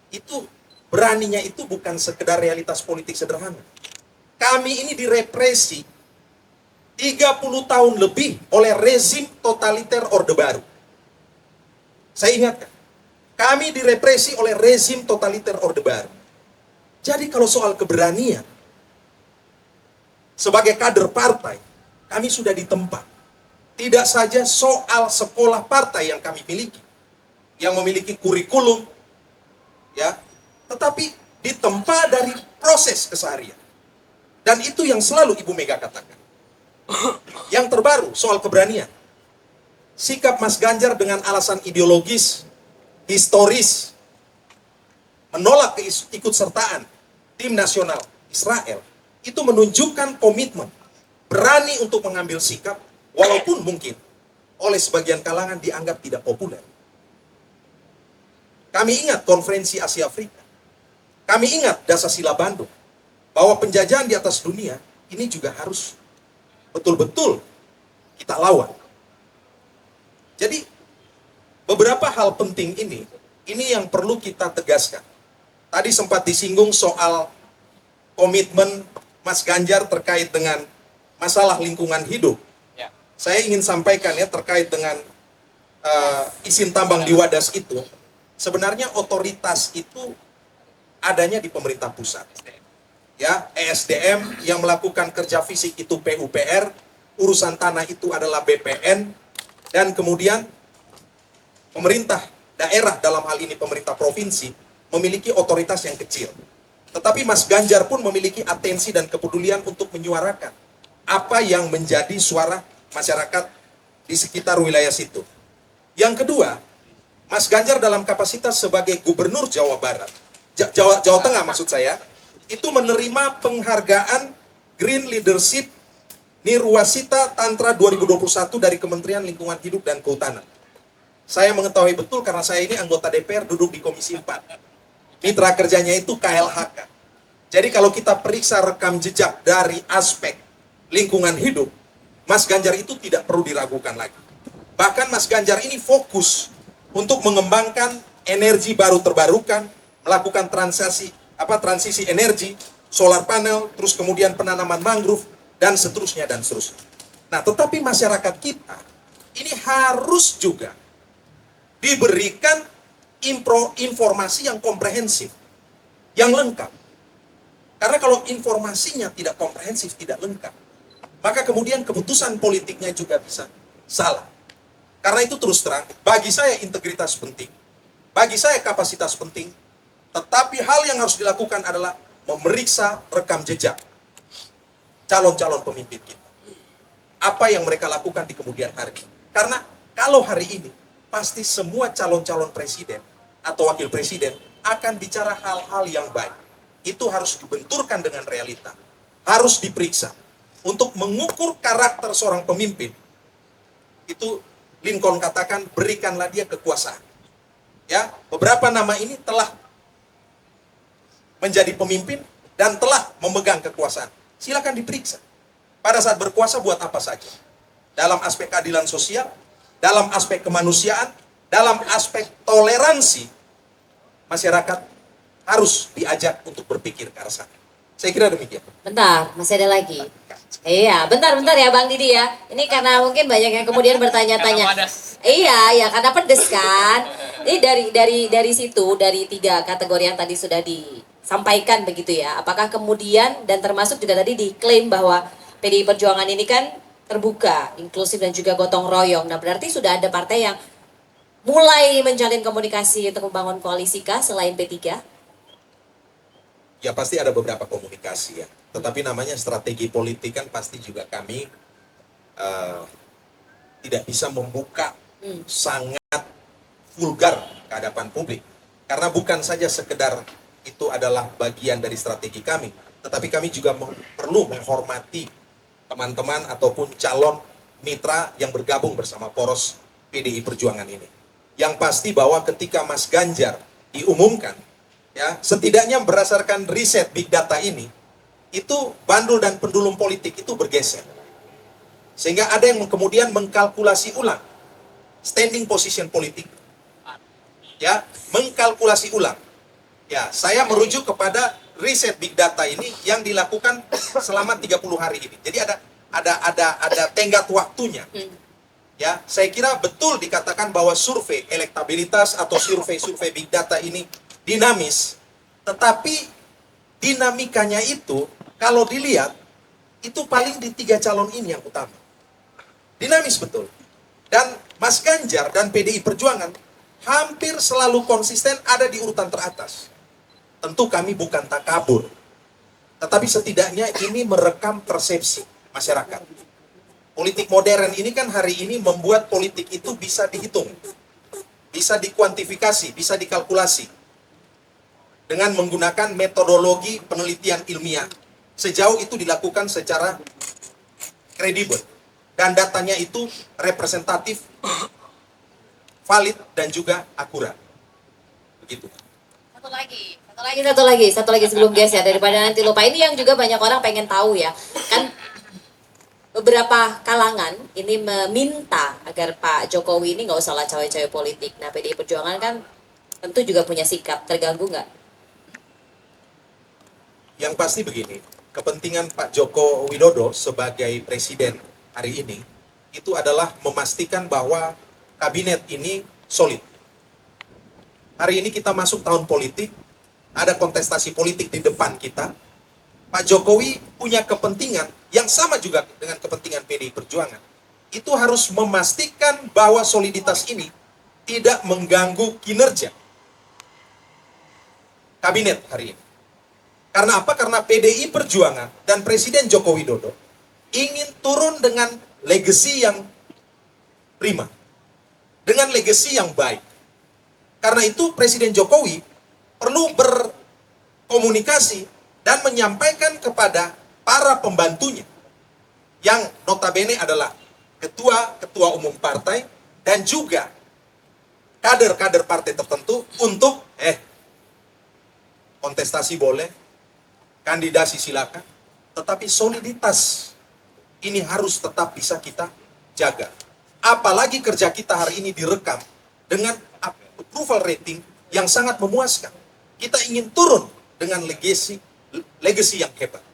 itu beraninya itu bukan sekedar realitas politik sederhana. Kami ini direpresi 30 tahun lebih oleh rezim totaliter Orde Baru. Saya ingatkan, kami direpresi oleh rezim totaliter Orde Baru. Jadi kalau soal keberanian, sebagai kader partai, kami sudah ditempa. Tidak saja soal sekolah partai yang kami miliki, yang memiliki kurikulum, ya, tetapi ditempa dari proses keseharian. Dan itu yang selalu Ibu Mega katakan. Yang terbaru soal keberanian. Sikap Mas Ganjar dengan alasan ideologis, historis, menolak keikutsertaan tim nasional Israel, itu menunjukkan komitmen, berani untuk mengambil sikap, walaupun mungkin oleh sebagian kalangan dianggap tidak populer. Kami ingat konferensi Asia Afrika. Kami ingat Dasasila Bandung. Bahwa penjajahan di atas dunia ini juga harus betul-betul kita lawan. Jadi beberapa hal penting ini yang perlu kita tegaskan. Tadi sempat disinggung soal komitmen Mas Ganjar terkait dengan masalah lingkungan hidup. Ya. Saya ingin sampaikan ya terkait dengan izin tambang di Wadas itu. Sebenarnya otoritas itu adanya di pemerintah pusat. Ya, ESDM yang melakukan kerja fisik itu PUPR, urusan tanah itu adalah BPN, dan kemudian pemerintah daerah dalam hal ini pemerintah provinsi memiliki otoritas yang kecil. Tetapi Mas Ganjar pun memiliki atensi dan kepedulian untuk menyuarakan apa yang menjadi suara masyarakat di sekitar wilayah situ. Yang kedua, Mas Ganjar dalam kapasitas sebagai Gubernur Jawa Barat, Jawa Tengah maksud saya, itu menerima penghargaan Green Leadership Nirwasita Tantra 2021 dari Kementerian Lingkungan Hidup dan Kehutanan. Saya mengetahui betul karena saya ini anggota DPR duduk di Komisi 4. Mitra kerjanya itu KLHK. Jadi kalau kita periksa rekam jejak dari aspek lingkungan hidup, Mas Ganjar itu tidak perlu diragukan lagi. Bahkan Mas Ganjar ini fokus untuk mengembangkan energi baru terbarukan, melakukan transisi energi, solar panel, terus kemudian penanaman mangrove, dan seterusnya dan seterusnya. Nah, tetapi masyarakat kita ini harus juga diberikan informasi yang komprehensif, yang lengkap. Karena kalau informasinya tidak komprehensif, tidak lengkap, maka kemudian keputusan politiknya juga bisa salah. Karena itu terus terang, bagi saya integritas penting, bagi saya kapasitas penting, tetapi hal yang harus dilakukan adalah memeriksa rekam jejak calon-calon pemimpin kita. Apa yang mereka lakukan di kemudian hari. Karena kalau hari ini, pasti semua calon-calon presiden atau wakil presiden akan bicara hal-hal yang baik. Itu harus dibenturkan dengan realita. Harus diperiksa. Untuk mengukur karakter seorang pemimpin, itu Lincoln katakan, berikanlah dia kekuasaan. Ya, beberapa nama ini telah menjadi pemimpin dan telah memegang kekuasaan. Silakan diperiksa. Pada saat berkuasa buat apa saja? Dalam aspek keadilan sosial, dalam aspek kemanusiaan, dalam aspek toleransi, masyarakat harus diajak untuk berpikir ke arah sana. Saya kira demikian. Bentar, masih ada lagi. Iya, bentar ya Bang Didi ya. Ini karena mungkin banyak yang kemudian bertanya-tanya. Karena padas. Iya, ya karena pedes kan. Ini dari situ, dari 3 kategori yang tadi sudah disampaikan begitu ya. Apakah kemudian dan termasuk juga tadi diklaim bahwa PDI Perjuangan ini kan terbuka, inklusif dan juga gotong royong. Nah berarti sudah ada partai yang mulai menjalin komunikasi untuk membangun koalisi kah selain P3? Ya pasti ada beberapa komunikasi ya. Tetapi namanya strategi politik kan pasti juga kami tidak bisa membuka sangat vulgar ke hadapan publik. Karena bukan saja sekedar itu adalah bagian dari strategi kami, tetapi kami juga perlu menghormati teman-teman ataupun calon mitra yang bergabung bersama poros PDI Perjuangan ini. Yang pasti bahwa ketika Mas Ganjar diumumkan, ya setidaknya berdasarkan riset big data ini, itu bandul dan pendulum politik itu bergeser. Sehingga ada yang kemudian mengkalkulasi ulang standing position politik. Ya, mengkalkulasi ulang. Ya, saya merujuk kepada riset big data ini yang dilakukan selama 30 hari ini. Jadi ada tenggat waktunya. Ya, saya kira betul dikatakan bahwa survei elektabilitas atau survei big data ini dinamis, tetapi dinamikanya itu kalau dilihat itu paling di 3 calon ini yang utama. Dinamis betul. Dan Mas Ganjar dan PDI Perjuangan hampir selalu konsisten ada di urutan teratas. Tentu kami bukan takabur, tetapi setidaknya ini merekam persepsi masyarakat. Politik modern ini kan hari ini membuat politik itu bisa dihitung, bisa dikuantifikasi, bisa dikalkulasi dengan menggunakan metodologi penelitian ilmiah. Sejauh itu dilakukan secara kredibel dan datanya itu representatif, valid dan juga akurat. Begitu. Satu lagi sebelum guys ya, daripada nanti lupa. Ini yang juga banyak orang pengen tahu ya. Kan beberapa kalangan ini meminta agar Pak Jokowi ini nggak usah lah cawe-cawe politik. Nah PDI Perjuangan kan tentu juga punya sikap, terganggu nggak? Yang pasti begini, kepentingan Pak Joko Widodo sebagai presiden hari ini itu adalah memastikan bahwa kabinet ini solid. Hari ini kita masuk tahun politik, ada kontestasi politik di depan kita. Pak Jokowi punya kepentingan yang sama juga dengan kepentingan PDI Perjuangan. Itu harus memastikan bahwa soliditas ini tidak mengganggu kinerja kabinet hari ini. Karena apa? Karena PDI Perjuangan dan Presiden Joko Widodo ingin turun dengan legacy yang prima, dengan legacy yang baik. Karena itu Presiden Jokowi perlu berkomunikasi dan menyampaikan kepada para pembantunya yang notabene adalah ketua umum partai dan juga kader-kader partai tertentu untuk kontestasi boleh, kandidasi silakan, tetapi soliditas ini harus tetap bisa kita jaga. Apalagi kerja kita hari ini direkam dengan approval rating yang sangat memuaskan. Kita ingin turun dengan legacy yang hebat.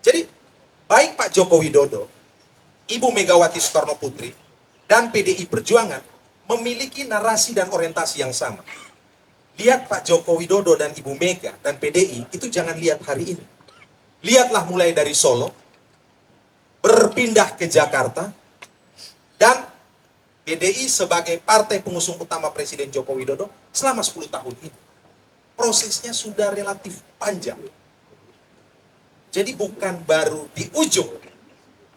Jadi, baik Pak Joko Widodo, Ibu Megawati Soekarno Putri, dan PDI Perjuangan memiliki narasi dan orientasi yang sama. Lihat Pak Joko Widodo dan Ibu Mega dan PDI, itu jangan lihat hari ini. Lihatlah mulai dari Solo, berpindah ke Jakarta, dan PDI sebagai partai pengusung utama Presiden Joko Widodo selama 10 tahun ini. Prosesnya sudah relatif panjang. Jadi bukan baru di ujung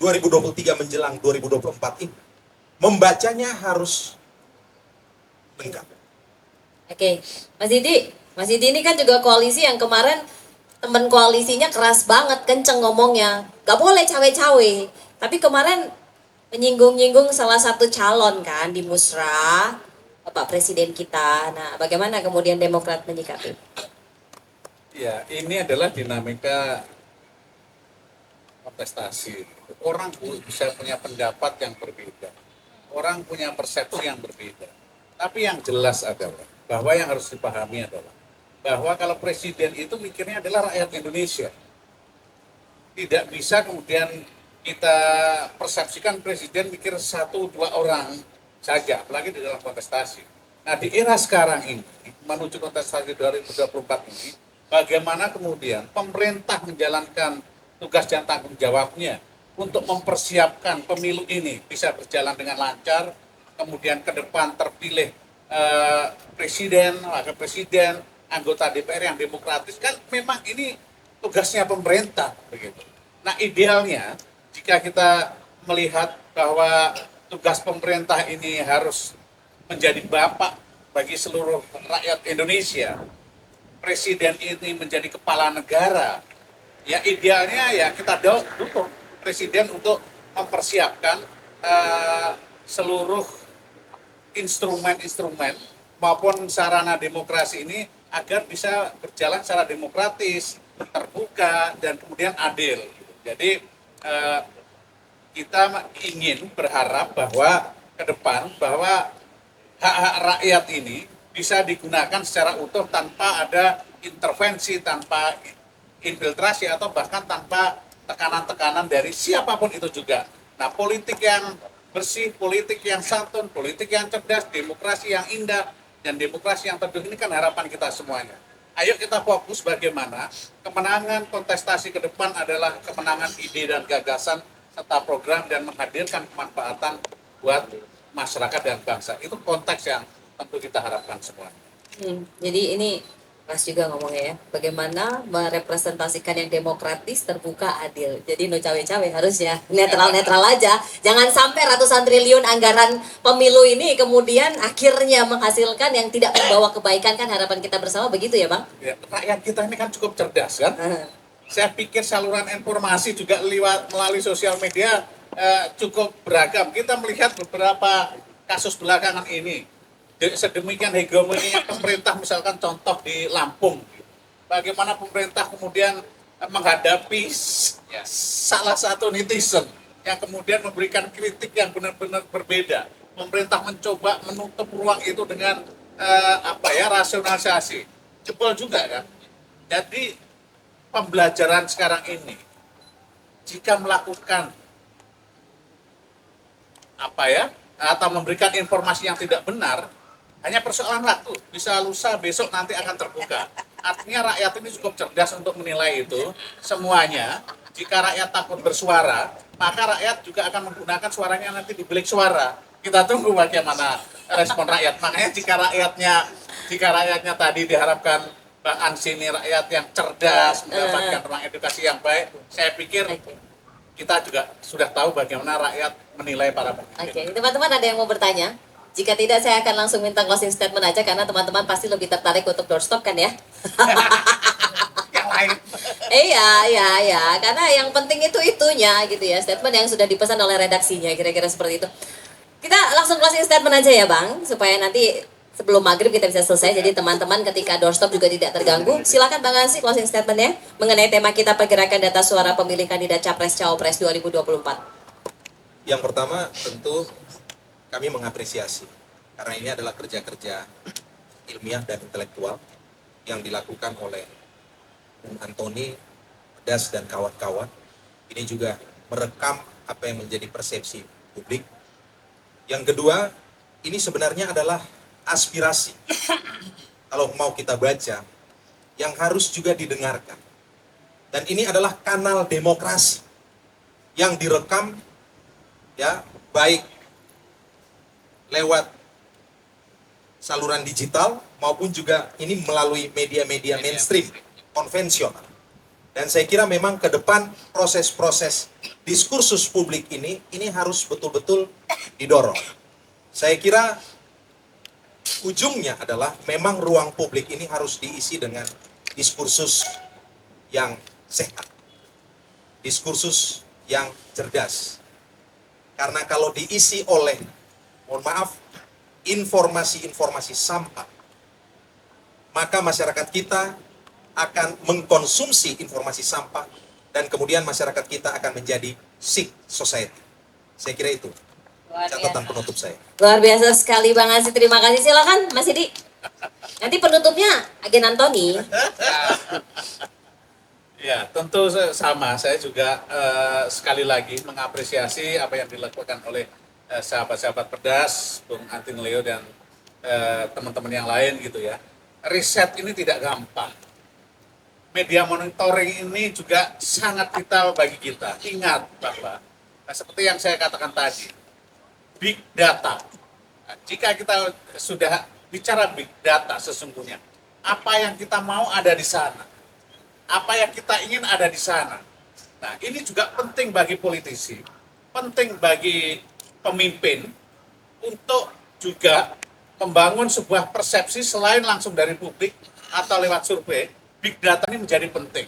2023 menjelang 2024 ini. Membacanya harus lengkap. Oke, Mas Didi ini kan juga koalisi yang kemarin teman koalisinya keras banget, kenceng ngomongnya. Gak boleh cawe-cawe. Tapi kemarin menyinggung-nyinggung salah satu calon kan di Musra, Bapak Presiden kita. Nah, bagaimana kemudian Demokrat menyikapi? Ya, ini adalah dinamika kontestasi. Orang bisa punya pendapat yang berbeda. Orang punya persepsi yang berbeda. Tapi yang jelas adalah bahwa yang harus dipahami adalah bahwa kalau presiden itu mikirnya adalah rakyat Indonesia. Tidak bisa kemudian kita persepsikan presiden mikir 1-2 orang saja, apalagi di dalam kontestasi. Nah, di era sekarang ini, menuju kontestasi 2024 ini, bagaimana kemudian pemerintah menjalankan tugas dan tanggung jawabnya untuk mempersiapkan pemilu ini bisa berjalan dengan lancar, kemudian ke depan terpilih presiden, wakil presiden, anggota DPR yang demokratis, kan memang ini tugasnya pemerintah begitu. Nah, idealnya jika kita melihat bahwa tugas pemerintah ini harus menjadi bapak bagi seluruh rakyat Indonesia, presiden ini menjadi kepala negara, ya idealnya ya kita dukung presiden untuk mempersiapkan seluruh instrumen-instrumen maupun sarana demokrasi ini agar bisa berjalan secara demokratis, terbuka, dan kemudian adil. Jadi kita ingin berharap bahwa ke depan bahwa hak-hak rakyat ini bisa digunakan secara utuh tanpa ada intervensi, tanpa infiltrasi, atau bahkan tanpa tekanan-tekanan dari siapapun itu juga. Nah, politik yang bersih, politik yang santun, politik yang cerdas, demokrasi yang indah, dan demokrasi yang teduh ini kan harapan kita semuanya. Ayo kita fokus bagaimana kemenangan kontestasi ke depan adalah kemenangan ide dan gagasan serta program dan menghadirkan kemanfaatan buat masyarakat dan bangsa. Itu konteks yang tentu kita harapkan semuanya. Jadi ini pas juga ngomongnya ya, bagaimana merepresentasikan yang demokratis, terbuka, adil. Jadi no cawe-cawe harusnya, netral-netral aja. Jangan sampai ratusan triliun anggaran pemilu ini kemudian akhirnya menghasilkan yang tidak membawa kebaikan, kan harapan kita bersama begitu ya Bang? Ya, rakyat kita ini kan cukup cerdas kan. Saya pikir saluran informasi juga melalui sosial media cukup beragam. Kita melihat beberapa kasus belakangan ini. Sedemikian hegemoninya pemerintah, misalkan contoh di Lampung, bagaimana pemerintah kemudian menghadapi salah satu netizen yang kemudian memberikan kritik yang benar-benar berbeda. Pemerintah mencoba menutup ruang itu dengan rasionalisasi. Jebol juga kan. Jadi pembelajaran sekarang ini, jika melakukan atau memberikan informasi yang tidak benar, hanya persoalan waktu, bisa lusa besok nanti akan terbuka. Artinya rakyat ini cukup cerdas untuk menilai itu semuanya. Jika rakyat takut bersuara, maka rakyat juga akan menggunakan suaranya nanti di bilik suara. Kita tunggu bagaimana respon rakyat. Makanya jika rakyatnya tadi diharapkan Bang Ansi ini rakyat yang cerdas, mendapatkan ruang edukasi yang baik, saya pikir kita juga sudah tahu bagaimana rakyat menilai para pemimpin. Oke, teman-teman ada yang mau bertanya? Jika tidak, saya akan langsung minta closing statement aja, karena teman-teman pasti lebih tertarik untuk doorstop kan ya? Yang lain. Iya, karena yang penting itu itunya gitu ya, statement yang sudah dipesan oleh redaksinya, kira-kira seperti itu. Kita langsung closing statement aja ya Bang, supaya nanti sebelum maghrib kita bisa selesai, jadi teman-teman ketika doorstop juga tidak terganggu. Silakan Bang Ansi closing statement-nya mengenai tema kita, pergerakan data suara pemilih kandidat Capres-Cawapres 2024. Yang pertama tentu kami mengapresiasi karena ini adalah kerja-kerja ilmiah dan intelektual yang dilakukan oleh Bung Antoni, Das dan kawan-kawan. Ini juga merekam apa yang menjadi persepsi publik. Yang kedua, ini sebenarnya adalah aspirasi. Kalau mau kita baca, yang harus juga didengarkan. Dan ini adalah kanal demokrasi yang direkam ya, baik lewat saluran digital maupun juga ini melalui media-media mainstream konvensional. Dan saya kira memang ke depan proses-proses diskursus publik ini harus betul-betul didorong. Saya kira ujungnya adalah memang ruang publik ini harus diisi dengan diskursus yang sehat, diskursus yang cerdas, Karena kalau diisi oleh, mohon maaf, informasi-informasi sampah, maka masyarakat kita akan mengkonsumsi informasi sampah dan kemudian masyarakat kita akan menjadi sick society. Saya kira itu Luar catatan biasa. penutup saya. Luar biasa sekali Bang Ansi, terima kasih. Silakan Mas Didi. Nanti penutupnya Agen Antoni. Ya, tentu sama. Saya juga sekali lagi mengapresiasi apa yang dilakukan oleh sahabat-sahabat Pedas, Bung Antin Leo dan teman-teman yang lain gitu ya. Riset ini tidak gampang. Media monitoring ini juga sangat vital bagi kita. Ingat bahwa seperti yang saya katakan tadi, big data. Nah, jika kita sudah bicara big data sesungguhnya, apa yang kita mau ada di sana. Apa yang kita ingin ada di sana. Nah, ini juga penting bagi politisi, penting bagi pemimpin untuk juga membangun sebuah persepsi selain langsung dari publik atau lewat survei. Big data ini menjadi penting.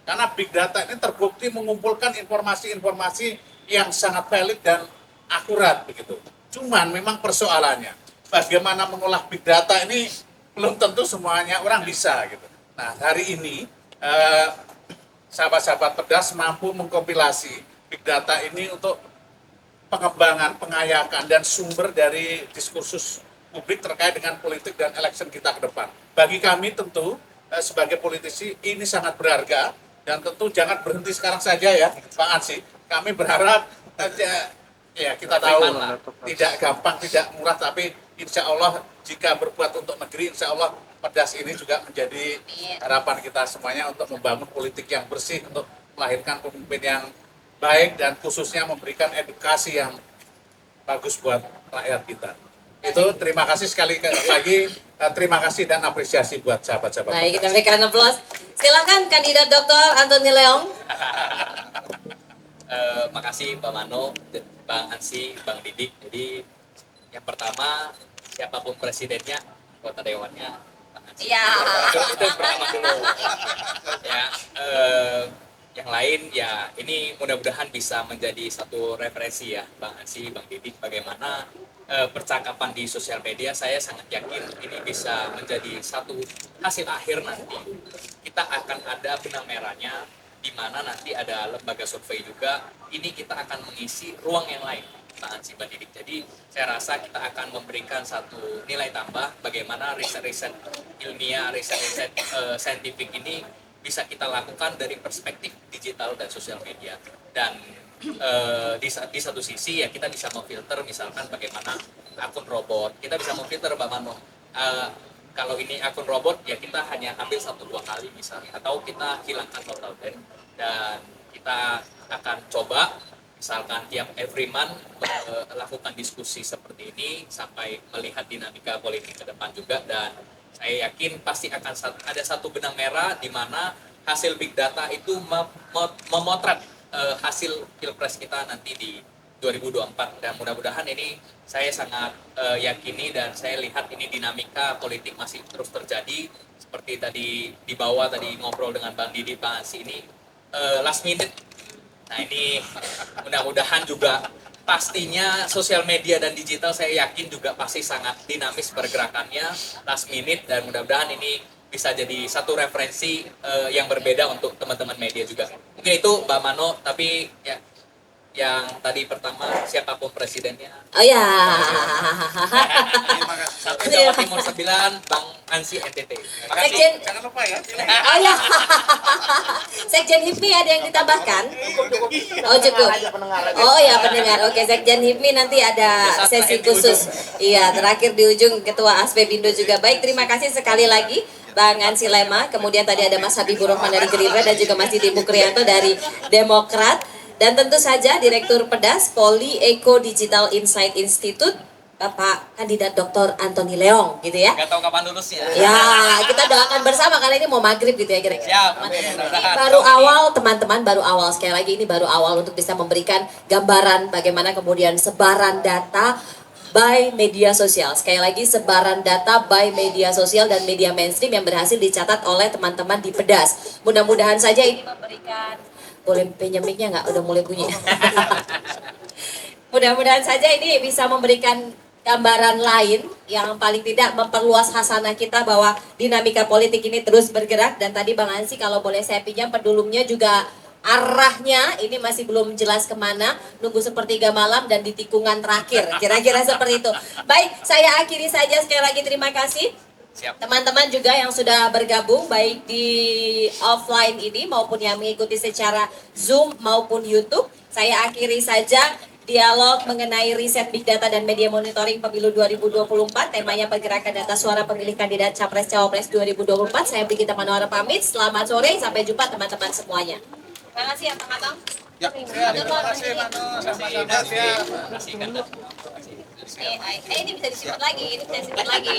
Karena big data ini terbukti mengumpulkan informasi-informasi yang sangat valid dan akurat begitu. Cuman memang persoalannya, bagaimana mengolah big data ini belum tentu semuanya orang bisa gitu. Nah, hari ini sahabat-sahabat Pedas mampu mengkompilasi big data ini untuk pengembangan, pengayakan, dan sumber dari diskursus publik terkait dengan politik dan election kita ke depan. Bagi kami tentu sebagai politisi ini sangat berharga dan tentu jangan berhenti sekarang saja ya Pak Ansi. Kami berharap ya kita tahu tidak gampang, tidak murah, tapi insya Allah jika berbuat untuk negeri, insya Allah Pedas ini juga menjadi harapan kita semuanya untuk membangun politik yang bersih, untuk melahirkan pemimpin yang baik dan khususnya memberikan edukasi yang bagus buat rakyat kita. Itu terima kasih sekali lagi, terima kasih dan apresiasi buat sahabat-sahabat. Baik, kita berikan aplaus. Silakan kandidat Dr. Antoni Leong. Makasih Pak Mano, Bang Ansi, Bang Didik. Jadi yang pertama, siapapun presidennya, anggota dewannya, Bang Ansi. Iya. Itu yang pertama dulu. Ya, yang lain ya ini mudah-mudahan bisa menjadi satu referensi ya Bang Ansi, Bang Didik, bagaimana percakapan di sosial media. Saya sangat yakin ini bisa menjadi satu hasil akhir nanti. Kita akan ada benang merahnya, di mana nanti ada lembaga survei juga. Ini kita akan mengisi ruang yang lain, Bang Ansi, Bang Didik. Jadi saya rasa kita akan memberikan satu nilai tambah bagaimana riset-riset ilmiah, riset-riset saintifik ini bisa kita lakukan dari perspektif digital dan sosial media. Dan di satu sisi ya kita bisa memfilter misalkan bagaimana akun robot. Kita bisa memfilter Mbak Mano. Kalau ini akun robot ya kita hanya ambil 1-2 kali misalnya, atau kita hilangkan total dan kita akan coba misalkan tiap every month melakukan diskusi seperti ini sampai melihat dinamika politik ke depan juga. Dan saya yakin pasti akan ada satu benang merah di mana hasil big data itu memotret hasil pilpres kita nanti di 2024. Dan mudah-mudahan ini saya sangat yakini dan saya lihat ini dinamika politik masih terus terjadi seperti tadi di bawah tadi ngobrol dengan Bang Didi, Bang Ansi, ini last minute. Nah ini mudah-mudahan juga pastinya sosial media dan digital saya yakin juga pasti sangat dinamis pergerakannya last minute, dan mudah-mudahan ini bisa jadi satu referensi yang berbeda untuk teman-teman media juga. Mungkin itu Mbak Mano, tapi ya yang tadi pertama siapapun presidennya. Oh ya. Satu Jawa Timur 9, Bang Ansi NTT. Terima kasih. Sekjen. Jangan lupa ya. Oh ya. Sekjen HIPMI ada yang ditambahkan? Oh cukup. Oh ya pendengar. Oke, Sekjen HIPMI nanti ada sesi khusus. Iya, terakhir di ujung Ketua Aspebindo juga. Baik, terima kasih sekali lagi Bang Ansi Lema. Kemudian tadi ada Mas Habibur Rahman dari Gerindra dan juga Mas Didi Mukrianto dari Demokrat. Dan tentu saja Direktur Pedas Poli Eko Digital Insight Institute, Bapak Kandidat Dr. Antoni Leong, gitu ya. Nggak tahu kapan lulusnya. Ya, kita doakan bersama kali ini mau maghrib gitu ya kira-kira. Siap. Baru awal teman-teman, baru awal sekali lagi ini baru awal untuk bisa memberikan gambaran bagaimana kemudian sebaran data by media sosial. Sekali lagi sebaran data by media sosial dan media mainstream yang berhasil dicatat oleh teman-teman di Pedas. Mudah-mudahan saja ini memberikan, boleh pinjam mic-nya nggak? Udah mulai bunyi. Mudah-mudahan saja ini bisa memberikan gambaran lain yang paling tidak memperluas hasanah kita bahwa dinamika politik ini terus bergerak. Dan tadi Bang Ansi kalau boleh saya pinjam pedulumnya juga arahnya ini masih belum jelas kemana, nunggu sepertiga malam dan di tikungan terakhir, kira-kira seperti itu. Baik, saya akhiri saja, sekali lagi terima kasih. Siap. Teman-teman juga yang sudah bergabung baik di offline ini maupun yang mengikuti secara Zoom maupun YouTube. Saya akhiri saja dialog mengenai riset Big Data dan Media Monitoring Pemilu 2024. Temanya pergerakan data suara pemilih kandidat Capres Cawapres 2024. Saya Brigita Manohara pamit. Selamat sore, sampai jumpa teman-teman semuanya. Terima kasih ya Kang Atang. Ya, terima kasih Mano, sama-sama siap. Ini bisa disebut lagi, ini bisa disebut lagi.